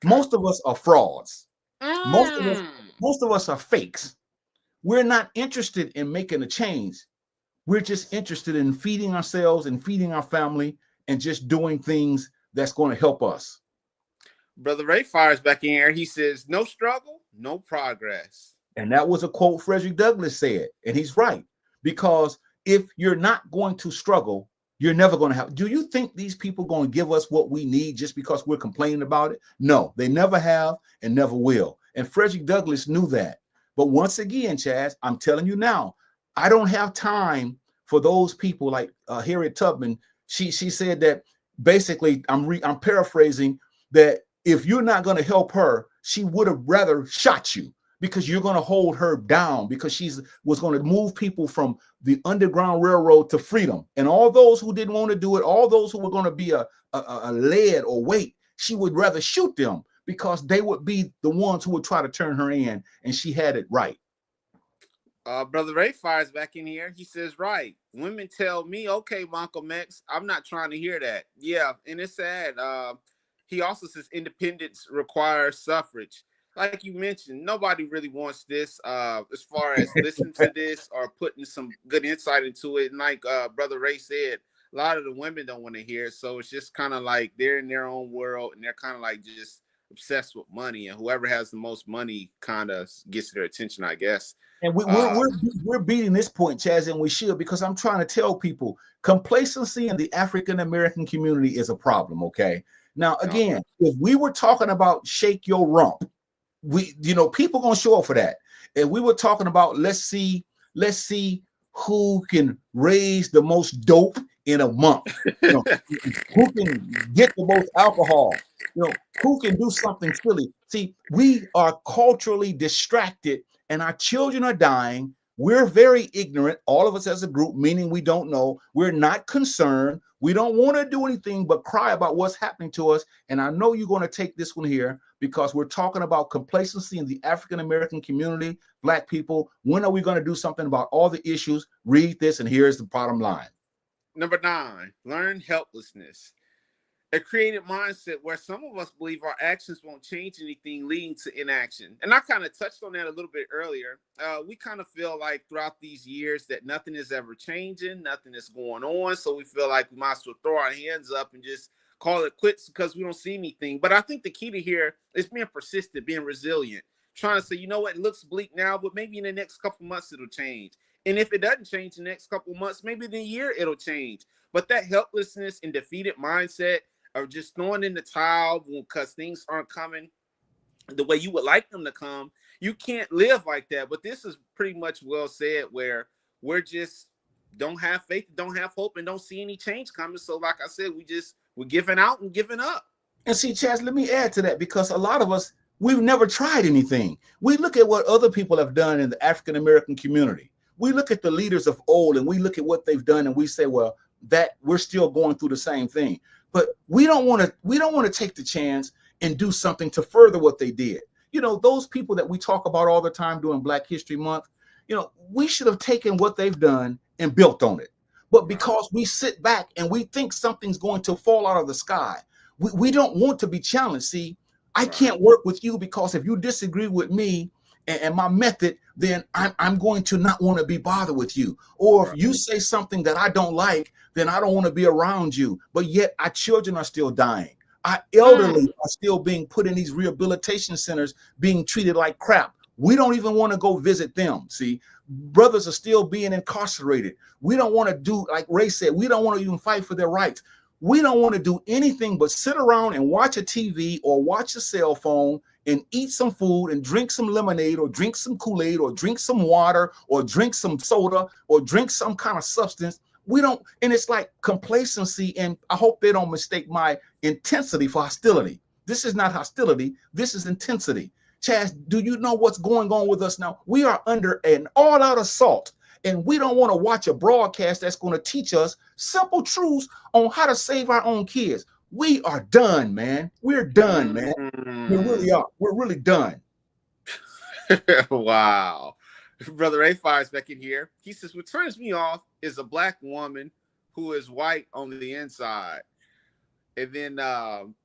most of us are frauds. Most of us are fakes. We're not interested in making a change. We're just interested in feeding ourselves and feeding our family and just doing things that's going to help us. Brother Ray Fires back in here. He says, no struggle, no progress. And that was a quote Frederick Douglass said. And he's right. Because if you're not going to struggle, you're never going to have. Do you think these people are going to give us what we need just because we're complaining about it? No, they never have and never will. And Frederick Douglass knew that. But once again, Chaz, I'm telling you now, I don't have time for those people like Harriet Tubman. She said that basically, I'm paraphrasing, that if you're not going to help her, she would have rather shot you because you're going to hold her down, because she was going to move people from the Underground Railroad to freedom. And all those who didn't want to do it, all those who were going to be a lead or weight, she would rather shoot them because they would be the ones who would try to turn her in. And she had it right. Brother Ray Fires back in here. He says, right. Women tell me, okay, Malcolm X, I'm not trying to hear that. Yeah, and it's sad. He also says independence requires suffrage. Like you mentioned, nobody really wants this as far as listening to this or putting some good insight into it. And like Brother Ray said, a lot of the women don't want to hear it. So it's just kind of like they're in their own world and they're kind of like just obsessed with money. And whoever has the most money kind of gets their attention, I guess. And we're beating this point, Chaz, and we should, because I'm trying to tell people complacency in the African-American community is a problem, okay? Now, again, if we were talking about shake your rump, people gonna show up for that. And we were talking about let's see who can raise the most dope in a month. Who can get the most alcohol? Who can do something silly? See, we are culturally distracted, and our children are dying. We're very ignorant, all of us as a group, meaning we don't know. We're not concerned. We don't want to do anything but cry about what's happening to us. And I know you're going to take this one here because we're talking about complacency in the African-American community, Black people. When are we going to do something about all the issues? Read this, and here's the bottom line. Number 9, learn helplessness. A created mindset where some of us believe our actions won't change anything, leading to inaction. And I kind of touched on that a little bit earlier. We kind of feel like throughout these years that nothing is ever changing, nothing is going on. So we feel like we might as well throw our hands up and just call it quits because we don't see anything. But I think the key to here is being persistent, being resilient, trying to say, you know what, it looks bleak now, but maybe in the next couple months it'll change. And if it doesn't change in the next couple months, maybe in a year it'll change. But that helplessness and defeated mindset of just throwing in the towel because things aren't coming the way you would like them to come, you can't live like that. But this is pretty much well said, where we're just don't have faith, don't have hope, and don't see any change coming. So like I said, we're giving out and giving up. And see, Chazz, let me add to that, because a lot of us, we've never tried anything. We look at what other people have done in the African-American community. We look at the leaders of old and we look at what they've done and we say, well, that we're still going through the same thing. But we don't want to take the chance and do something to further what they did. Those people that we talk about all the time during Black History Month, we should have taken what they've done and built on it. But because we sit back and we think something's going to fall out of the sky, we don't want to be challenged. See, I can't work with you because if you disagree with me and my method, then I'm going to not want to be bothered with you. Or if you say something that I don't like, then I don't want to be around you. But yet our children are still dying. Our elderly are still being put in these rehabilitation centers, being treated like crap. We don't even want to go visit them. See, brothers are still being incarcerated. We don't want to do, like Ray said, we don't want to even fight for their rights. We don't want to do anything but sit around and watch a TV or watch a cell phone and eat some food and drink some lemonade or drink some Kool-Aid or drink some water or drink some soda or drink some kind of substance. And it's like complacency, and I hope they don't mistake my intensity for hostility. This is not hostility. This is intensity. Chazz, do you know what's going on with us now? We are under an all-out assault, and we don't want to watch a broadcast that's going to teach us simple truths on how to save our own kids. We are done, man. We're done, man. We really are. We're really done. Wow. Brother A Fire's back in here. He says, what turns me off is a Black woman who is white on the inside. And then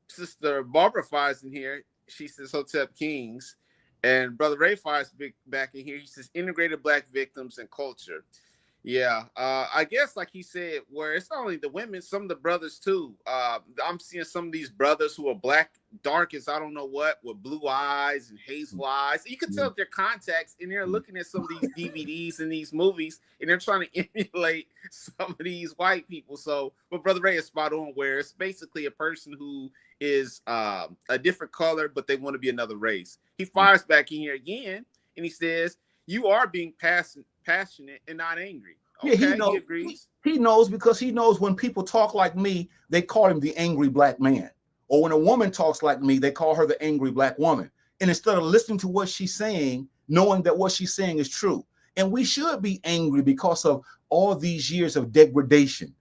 Sister Barbara Fire's in here. She says, Hotep Kings. And Brother Ray Fire's back in here. He says, integrated Black victims and culture. Yeah, I guess like he said, where it's not only the women, some of the brothers too. I'm seeing some of these brothers who are Black, dark as I don't know what, with blue eyes and hazel eyes. You can tell their contacts, and they're looking at some of these DVDs and these movies, and they're trying to emulate some of these white people. So, but Brother Ray is spot on, where it's basically a person who is a different color, but they want to be another race. He fires back in here again, and he says, you are being passionate and not angry. Okay, yeah, he agrees. He knows, because he knows when people talk like me, they call him the angry Black man. Or when a woman talks like me, they call her the angry Black woman. And instead of listening to what she's saying, knowing that what she's saying is true. And we should be angry because of all these years of degradation.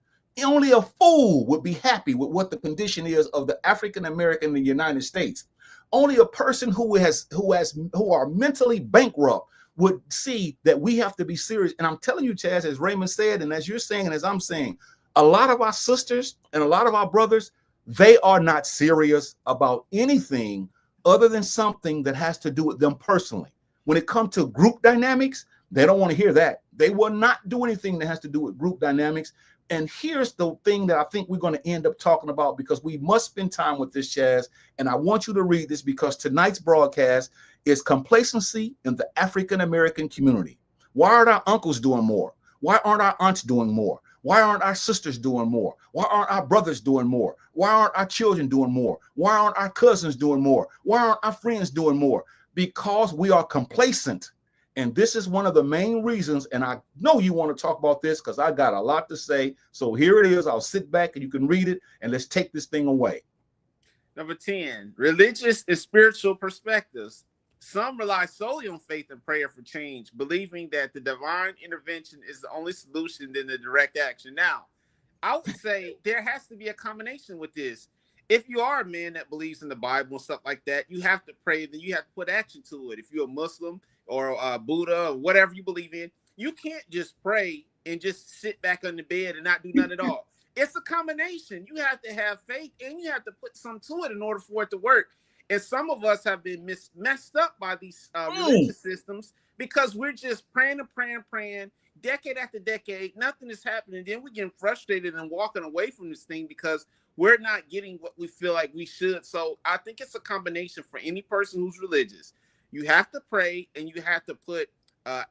Only a fool would be happy with what the condition is of the African American in the United States. Only a person who are mentally bankrupt would see that we have to be serious. And I'm telling you, Chazz, as Raymond said, and as you're saying, and as I'm saying, a lot of our sisters and a lot of our brothers, they are not serious about anything other than something that has to do with them personally. When it comes to group dynamics, they don't want to hear that. They will not do anything that has to do with group dynamics. And here's the thing that I think we're going to end up talking about, because we must spend time with this, Chazz. And I want you to read this, because tonight's broadcast is complacency in the African American community. Why aren't our uncles doing more? Why aren't our aunts doing more? Why aren't our sisters doing more? Why aren't our brothers doing more? Why aren't our children doing more? Why aren't our cousins doing more? Why aren't our friends doing more? Because we are complacent. And this is one of the main reasons. And I know you want to talk about this because I got a lot to say. So here it is. I'll sit back and you can read it and let's take this thing away. Number 10, religious and spiritual perspectives. Some rely solely on faith and prayer for change, believing that the divine intervention is the only solution than the direct action. Now, I would say there has to be a combination with this. If you are a man that believes in the Bible and stuff like that, you have to pray, then you have to put action to it. If you're a Muslim or Buddha or whatever you believe in, you can't just pray and just sit back on the bed and not do nothing at all. It's a combination. You have to have faith and you have to put some to it in order for it to work. And some of us have been messed up by these religious systems because we're just praying and praying, praying, decade after decade. Nothing is happening. Then we're getting frustrated and walking away from this thing because we're not getting what we feel like we should. So I think it's a combination for any person who's religious. You have to pray and you have to put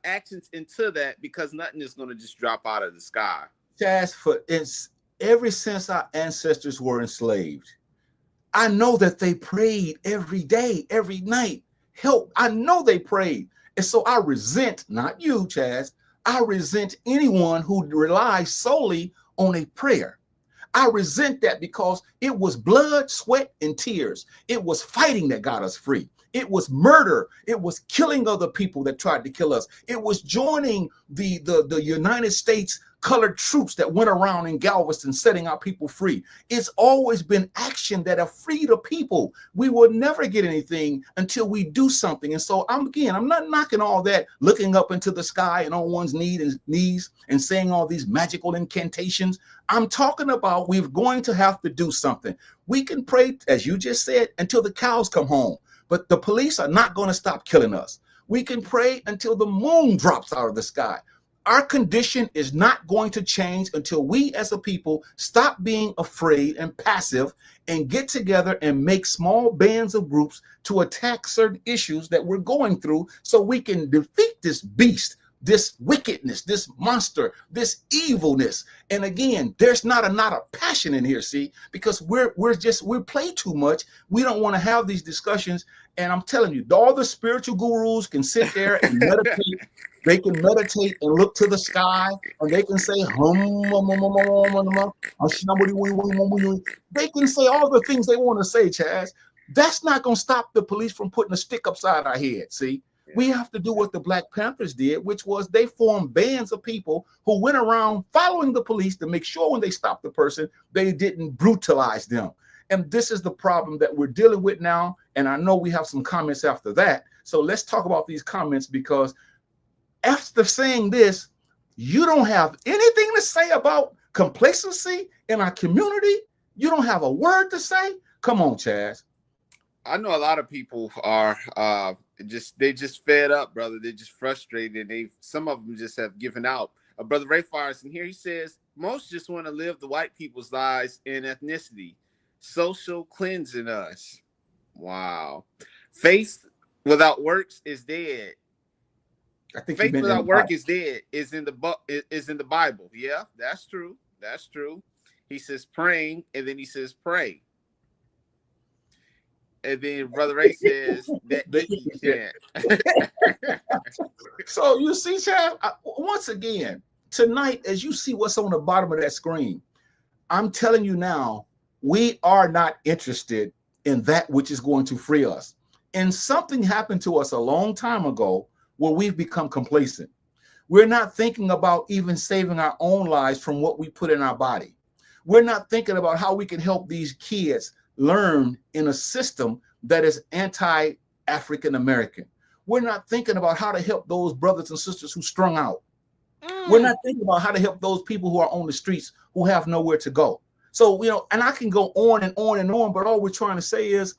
actions into that because nothing is going to just drop out of the sky. Chazz, ever since our ancestors were enslaved, I know that they prayed every day, every night. Help. I know they prayed. And so I resent, not you, Chazz, I resent anyone who relies solely on a prayer. I resent that because it was blood, sweat, and tears. It was fighting that got us free. It was murder. It was killing other people that tried to kill us. It was joining the United States colored troops that went around in Galveston setting our people free. It's always been action that have freed the people. We will never get anything until we do something. And so I'm not knocking all that, looking up into the sky and on one's knees and saying all these magical incantations. I'm talking about we're going to have to do something. We can pray, as you just said, until the cows come home, but the police are not going to stop killing us. We can pray until the moon drops out of the sky. Our condition is not going to change until we as a people stop being afraid and passive and get together and make small bands of groups to attack certain issues that we're going through so we can defeat this beast, this wickedness, this monster, this evilness. And again, there's not a passion in here, see, because we play too much. We don't want to have these discussions. And I'm telling you, all the spiritual gurus can sit there and meditate. They can meditate and look to the sky, and they can say, they can say all the things they want to say, Chazz. That's not going to stop the police from putting a stick upside our head, see? We have to do what the Black Panthers did, which was they formed bands of people who went around following the police to make sure when they stopped the person, they didn't brutalize them. And this is the problem that we're dealing with now. And I know we have some comments after that. So let's talk about these comments, because after saying this, you don't have anything to say about complacency in our community. You don't have a word to say. Come on, Chazz. I know a lot of people are they just fed up, brother. They're just frustrated. Some of them just have given out. Brother Ray Fires in here, he says most just want to live the white people's lives in ethnicity, social cleansing us. Wow. Faith without works is dead. I think faith without work is dead. Is in the Bible. Yeah, that's true. That's true. He says praying, and then he says pray. And then Brother Ray says that he can't. So you see, Chad, once again, tonight, as you see what's on the bottom of that screen, I'm telling you now, we are not interested in that which is going to free us. And something happened to us a long time ago where we've become complacent. We're not thinking about even saving our own lives from what we put in our body. We're not thinking about how we can help these kids learn in a system that is anti-African American. We're not thinking about how to help those brothers and sisters who strung out. We're not thinking about how to help those people who are on the streets who have nowhere to go. So, and I can go on and on and on, but all we're trying to say is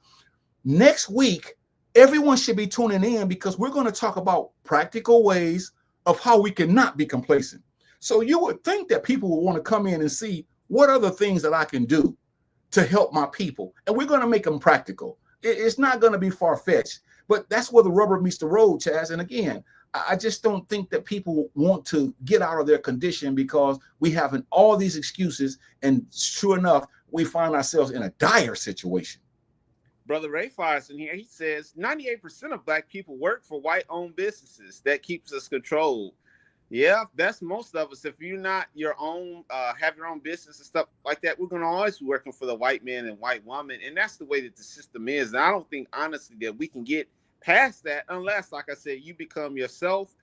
next week, everyone should be tuning in, because we're going to talk about practical ways of how we cannot be complacent. So you would think that people would want to come in and see what are the things that I can do to help my people. And we're going to make them practical. It's not going to be far-fetched, but that's where the rubber meets the road, Chazz. And again, I just don't think that people want to get out of their condition because we having all these excuses, and sure enough, we find ourselves in a dire situation. Brother Ray Fires in here. He says 98% of black people work for white-owned businesses. That keeps us controlled. Yeah, that's most of us. If you're not your own, have your own business and stuff like that, we're gonna always be working for the white man and white woman, and that's the way that the system is. And I don't think, honestly, that we can get past that unless, like I said, you become yourself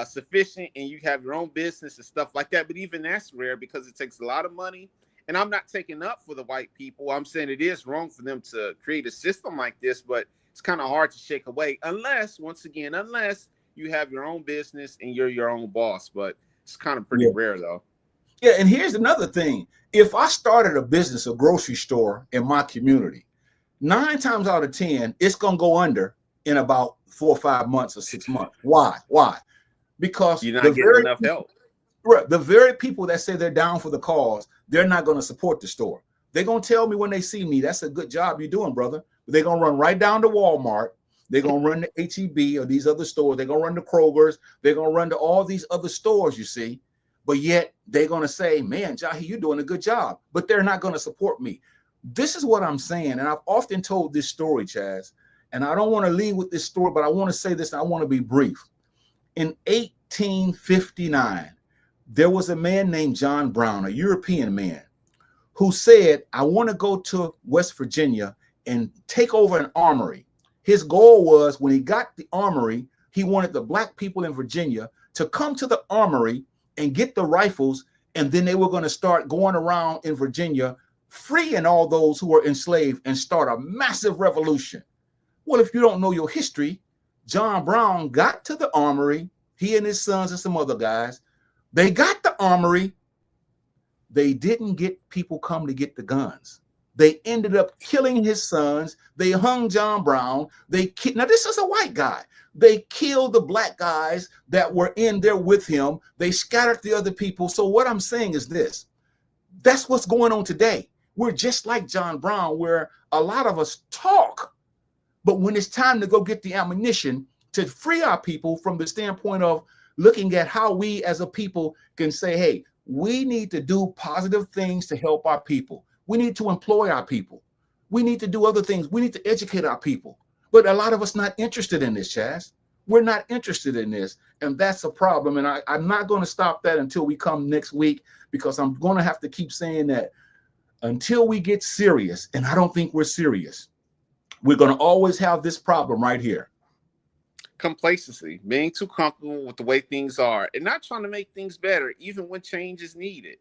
sufficient and you have your own business and stuff like that. But even that's rare because it takes a lot of money. And I'm not taking up for the white people. I'm saying it is wrong for them to create a system like this, but it's kind of hard to shake away unless, once again, unless you have your own business and you're your own boss. But it's kind of pretty rare, though. Yeah, and here's another thing. If I started a business, a grocery store in my community, 9 times out of 10, it's going to go under in about 4 or 5 months or 6 months. Why? Because you're not getting enough help. Right. The very people that say they're down for the cause, they're not going to support the store. They're going to tell me when they see me, that's a good job you're doing, brother. But they're going to run right down to Walmart. They're going to run to H-E-B or these other stores. They're going to run to Kroger's. They're going to run to all these other stores, you see. But yet they're going to say, man, Jahi, you're doing a good job. But they're not going to support me. This is what I'm saying. And I've often told this story, Chazz. And I don't want to leave with this story, but I want to say this. And I want to be brief. In 1859, there was a man named John Brown, a European man, who said, I want to go to West Virginia and take over an armory. His goal was, when he got the armory, he wanted the black people in Virginia to come to the armory and get the rifles, and then they were going to start going around in Virginia, freeing all those who were enslaved and start a massive revolution. Well, if you don't know your history, John Brown got to the armory, he and his sons and some other guys. They got the armory. They didn't get people come to get the guns. They ended up killing his sons. They hung John Brown. Now this is a white guy. They killed the black guys that were in there with him. They scattered the other people. So what I'm saying is this. That's what's going on today. We're just like John Brown, where a lot of us talk, but when it's time to go get the ammunition to free our people from the standpoint of looking at how we as a people can say, hey, we need to do positive things to help our people. We need to employ our people. We need to do other things. We need to educate our people. But a lot of us not interested in this, Chazz. We're not interested in this. And that's a problem. And I'm not going to stop that until we come next week, because I'm going to have to keep saying that until we get serious. And I don't think we're serious. We're going to always have this problem right here. Complacency, being too comfortable with the way things are and not trying to make things better, even when change is needed.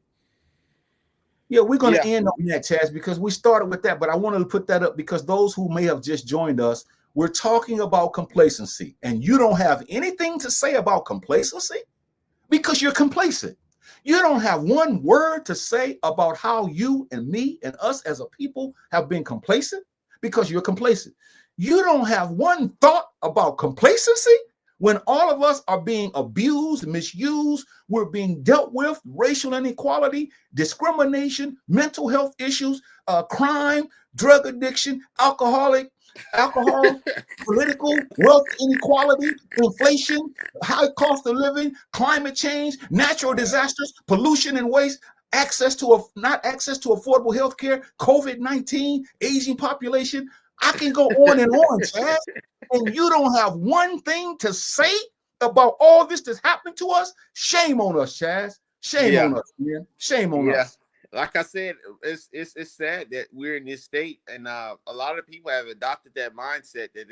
Yeah, we're going to end on that, Chazz, because we started with that, but I wanted to put that up because those who may have just joined us, we're talking about complacency, and you don't have anything to say about complacency because you're complacent. You don't have one word to say about how you and me and us as a people have been complacent because you're complacent. You don't have one thought about complacency when all of us are being abused, misused, we're being dealt with, racial inequality, discrimination, mental health issues, crime, drug addiction, alcohol, political, wealth inequality, inflation, high cost of living, climate change, natural disasters, pollution and waste, not access to affordable health care, COVID-19, aging population. I can go on and on, Chazz, and you don't have one thing to say about all this that's happening to us. Shame on us, Chazz. Shame on us, man. Shame on us. Like I said, it's sad that we're in this state, and a lot of people have adopted that mindset that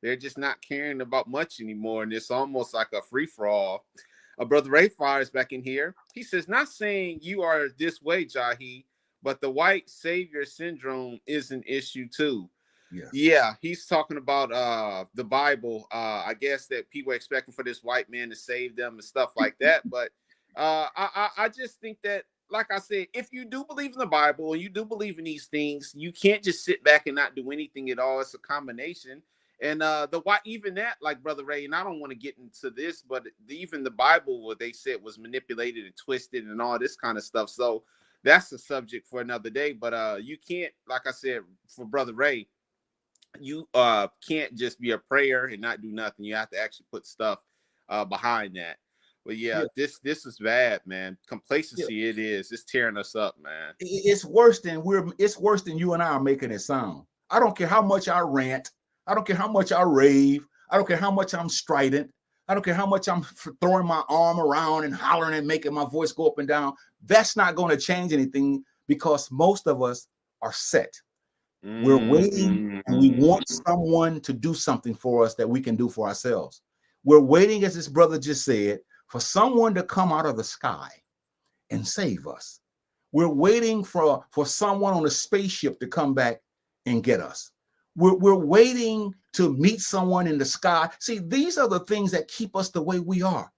they're just not caring about much anymore, and it's almost like a free for all. Brother Ray Fires back in here. He says, not saying you are this way, Jahi, but the white savior syndrome is an issue too. Yeah, he's talking about the Bible. I guess that people are expecting for this white man to save them and stuff like that. But I just think that, like I said, if you do believe in the Bible and you do believe in these things, you can't just sit back and not do anything at all. It's a combination. And the why even that, like Brother Ray, and I don't want to get into this, but even the Bible, what they said was manipulated and twisted and all this kind of stuff. So that's a subject for another day. But you can't, like I said, for Brother Ray, you can't just be a prayer and not do nothing. You have to actually put stuff behind that. But yeah, Yeah. this is bad, man. Yeah. Complacency, it's tearing us up, man. It's worse than you and I are making it sound. I don't care how much I rant. I don't care how much I rave. I don't care how much I'm strident. I don't care how much I'm throwing my arm around and hollering and making my voice go up and down. That's not going to change anything because most of us are set. We're waiting and we want someone to do something for us that we can do for ourselves. We're waiting, as this brother just said, for someone to come out of the sky and save us. We're waiting for someone on a spaceship to come back and get us. We're waiting to meet someone in the sky. See, these are the things that keep us the way we are.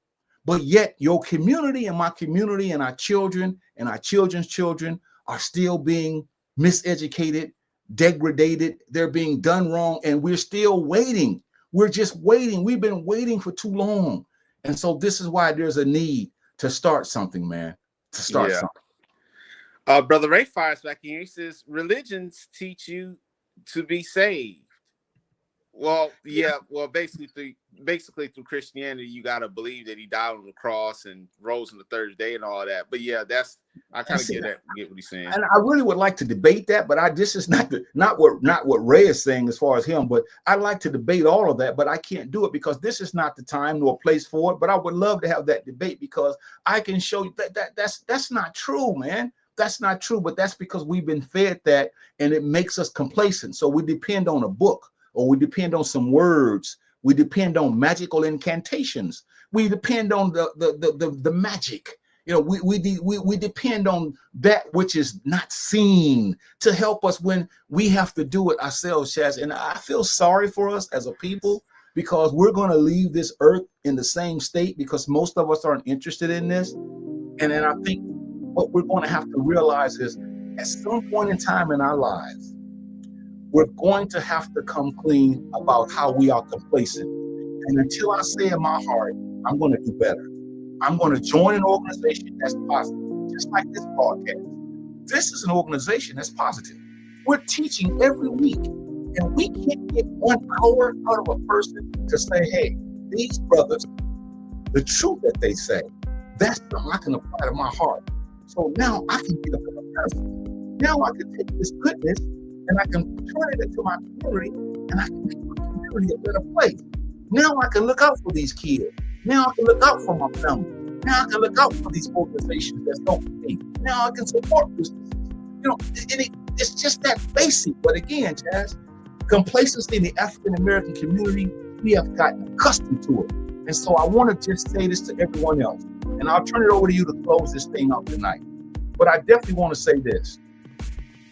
But yet your community and my community and our children and our children's children are still being miseducated, degraded. They're being done wrong. And we're still waiting. We're just waiting. We've been waiting for too long. And so this is why there's a need to start something, man, to start something. Brother Ray fires back in here. He says, religions teach you to be saved. Well, yeah. Well, basically through Christianity, you got to believe that he died on the cross and rose on the third day and all that. But yeah, I kind of get what he's saying. And I really would like to debate that, but this is not what Ray is saying as far as him. But I'd like to debate all of that, but I can't do it because this is not the time nor place for it. But I would love to have that debate because I can show you that's not true, man. That's not true. But that's because we've been fed that, and it makes us complacent. So we depend on a book, or we depend on some words. We depend on magical incantations. We depend on the magic. You know, we depend on that which is not seen to help us when we have to do it ourselves, Chazz. And I feel sorry for us as a people because we're going to leave this earth in the same state because most of us aren't interested in this. And then I think what we're going to have to realize is at some point in time in our lives, we're going to have to come clean about how we are complacent. And until I say in my heart, I'm going to do better. I'm going to join an organization that's positive, just like this broadcast. This is an organization that's positive. We're teaching every week, and we can't get 1 hour out of a person to say, hey, these brothers, the truth that they say, that's something I can apply to my heart. So now I can be a better person. Now I can take this goodness and I can turn it into my community, and I can make my community a better place. Now I can look out for these kids. Now I can look out for my family. Now I can look out for these organizations that's helping me. Now I can support businesses. You know, it's just that basic. But again, Chazz, complacency in the African American community, we have gotten accustomed to it. And so I want to just say this to everyone else, and I'll turn it over to you to close this thing up tonight. But I definitely want to say this.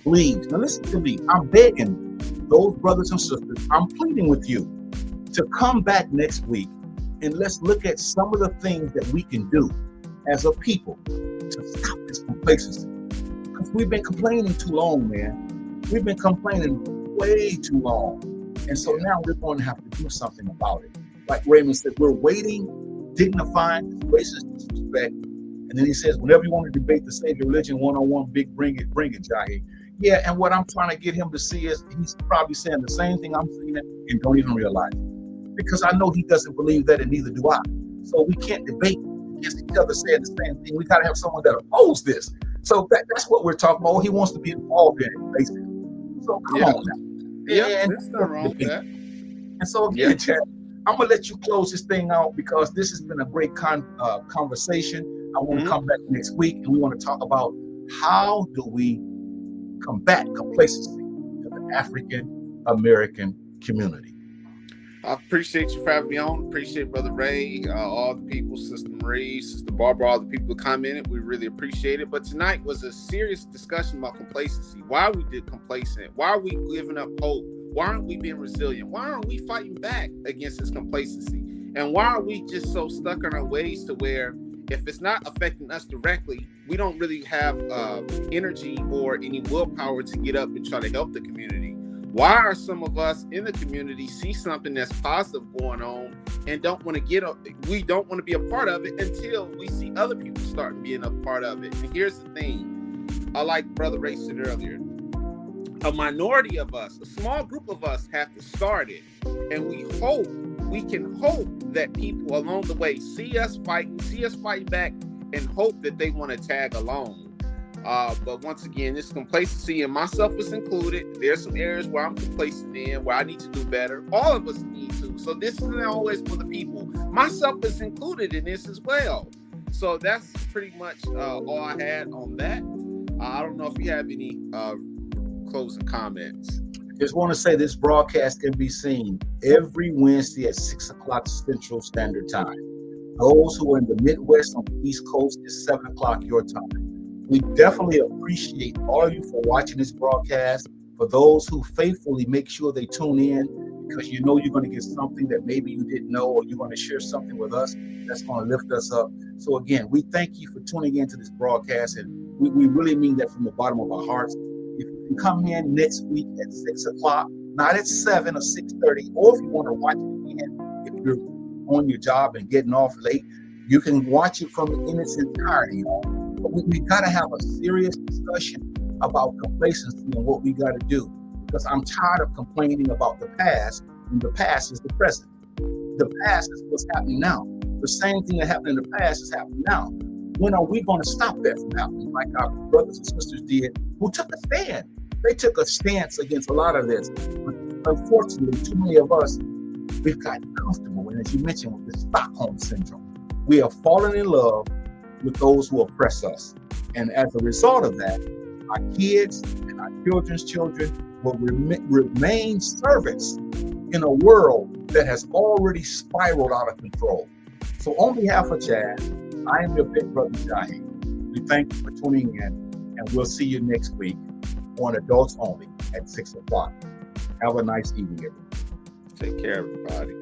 Please, now listen to me. I'm begging those brothers and sisters, I'm pleading with you to come back next week and let's look at some of the things that we can do as a people to stop this complacency. Because we've been complaining too long, man. We've been complaining way too long. And so now we're going to have to do something about it. Like Raymond said, we're waiting, dignifying, racist disrespect. And then he says, whenever you want to debate the Savior religion one-on-one, bring it, Jahi. Yeah, and what I'm trying to get him to see is he's probably saying the same thing I'm saying and don't even realize it. Because I know he doesn't believe that, and neither do I. So we can't debate against each other saying the same thing. We got to have someone that opposes this. So that's what we're talking about. He wants to be involved in it, basically. So come on now. Yeah, there's nothing wrong with that. And so again, Chad, I'm going to let you close this thing out because this has been a great conversation. I want to come back next week, and we want to talk about how do we combat complacency in the African American community. I appreciate you for having me on. Appreciate Brother Ray, all the people, Sister Marie, Sister Barbara, all the people who commented. We really appreciate it. But tonight was a serious discussion about complacency. Why are we complacent? Why are we giving up hope? Why aren't we being resilient? Why aren't we fighting back against this complacency? And why are we just so stuck in our ways to where if it's not affecting us directly, we don't really have energy or any willpower to get up and try to help the community? Why are some of us in the community see something that's positive going on and don't want to get up? We don't want to be a part of it until we see other people starting being a part of it. And here's the thing, like Brother Ray said earlier, a minority of us, a small group of us have to start it. And we can hope that people along the way see us fight back, and hope that they want to tag along. But once again, this complacency, and myself is included. There's some areas where I'm complacent in, where I need to do better. All of us need to. So this isn't always for the people. Myself is included in this as well. So that's pretty much all I had on that. I don't know if you have any closing comments. Just want to say this broadcast can be seen every Wednesday at 6 o'clock Central Standard Time. Those who are in the Midwest on the East Coast is 7 o'clock your time. We definitely appreciate all of you for watching this broadcast. For those who faithfully make sure they tune in, because you know you're going to get something that maybe you didn't know, or you're going to share something with us that's going to lift us up. So again, we thank you for tuning into this broadcast, and we really mean that from the bottom of our hearts. If you can come in next week at 6 o'clock, not at 7 or 6:30, or if you want to watch it again, if you're on your job and getting off late, you can watch it in its entirety. But we got to have a serious discussion about complacency and what we got to do, because I'm tired of complaining about the past, and the past is the present. The past is what's happening now. The same thing that happened in the past is happening now. When are we going to stop that from happening, like our brothers and sisters did, who took a stand? They took a stance against a lot of this. But unfortunately, too many of us, we've gotten comfortable. And as you mentioned, with the Stockholm Syndrome, we have fallen in love with those who oppress us. And as a result of that, our kids and our children's children will remain servants in a world that has already spiraled out of control. So on behalf of Chazz, I am your big brother Jahi. We thank you for tuning in, and we'll see you next week on Adults Only at 6 o'clock. Have a nice evening, everyone. Take care, everybody.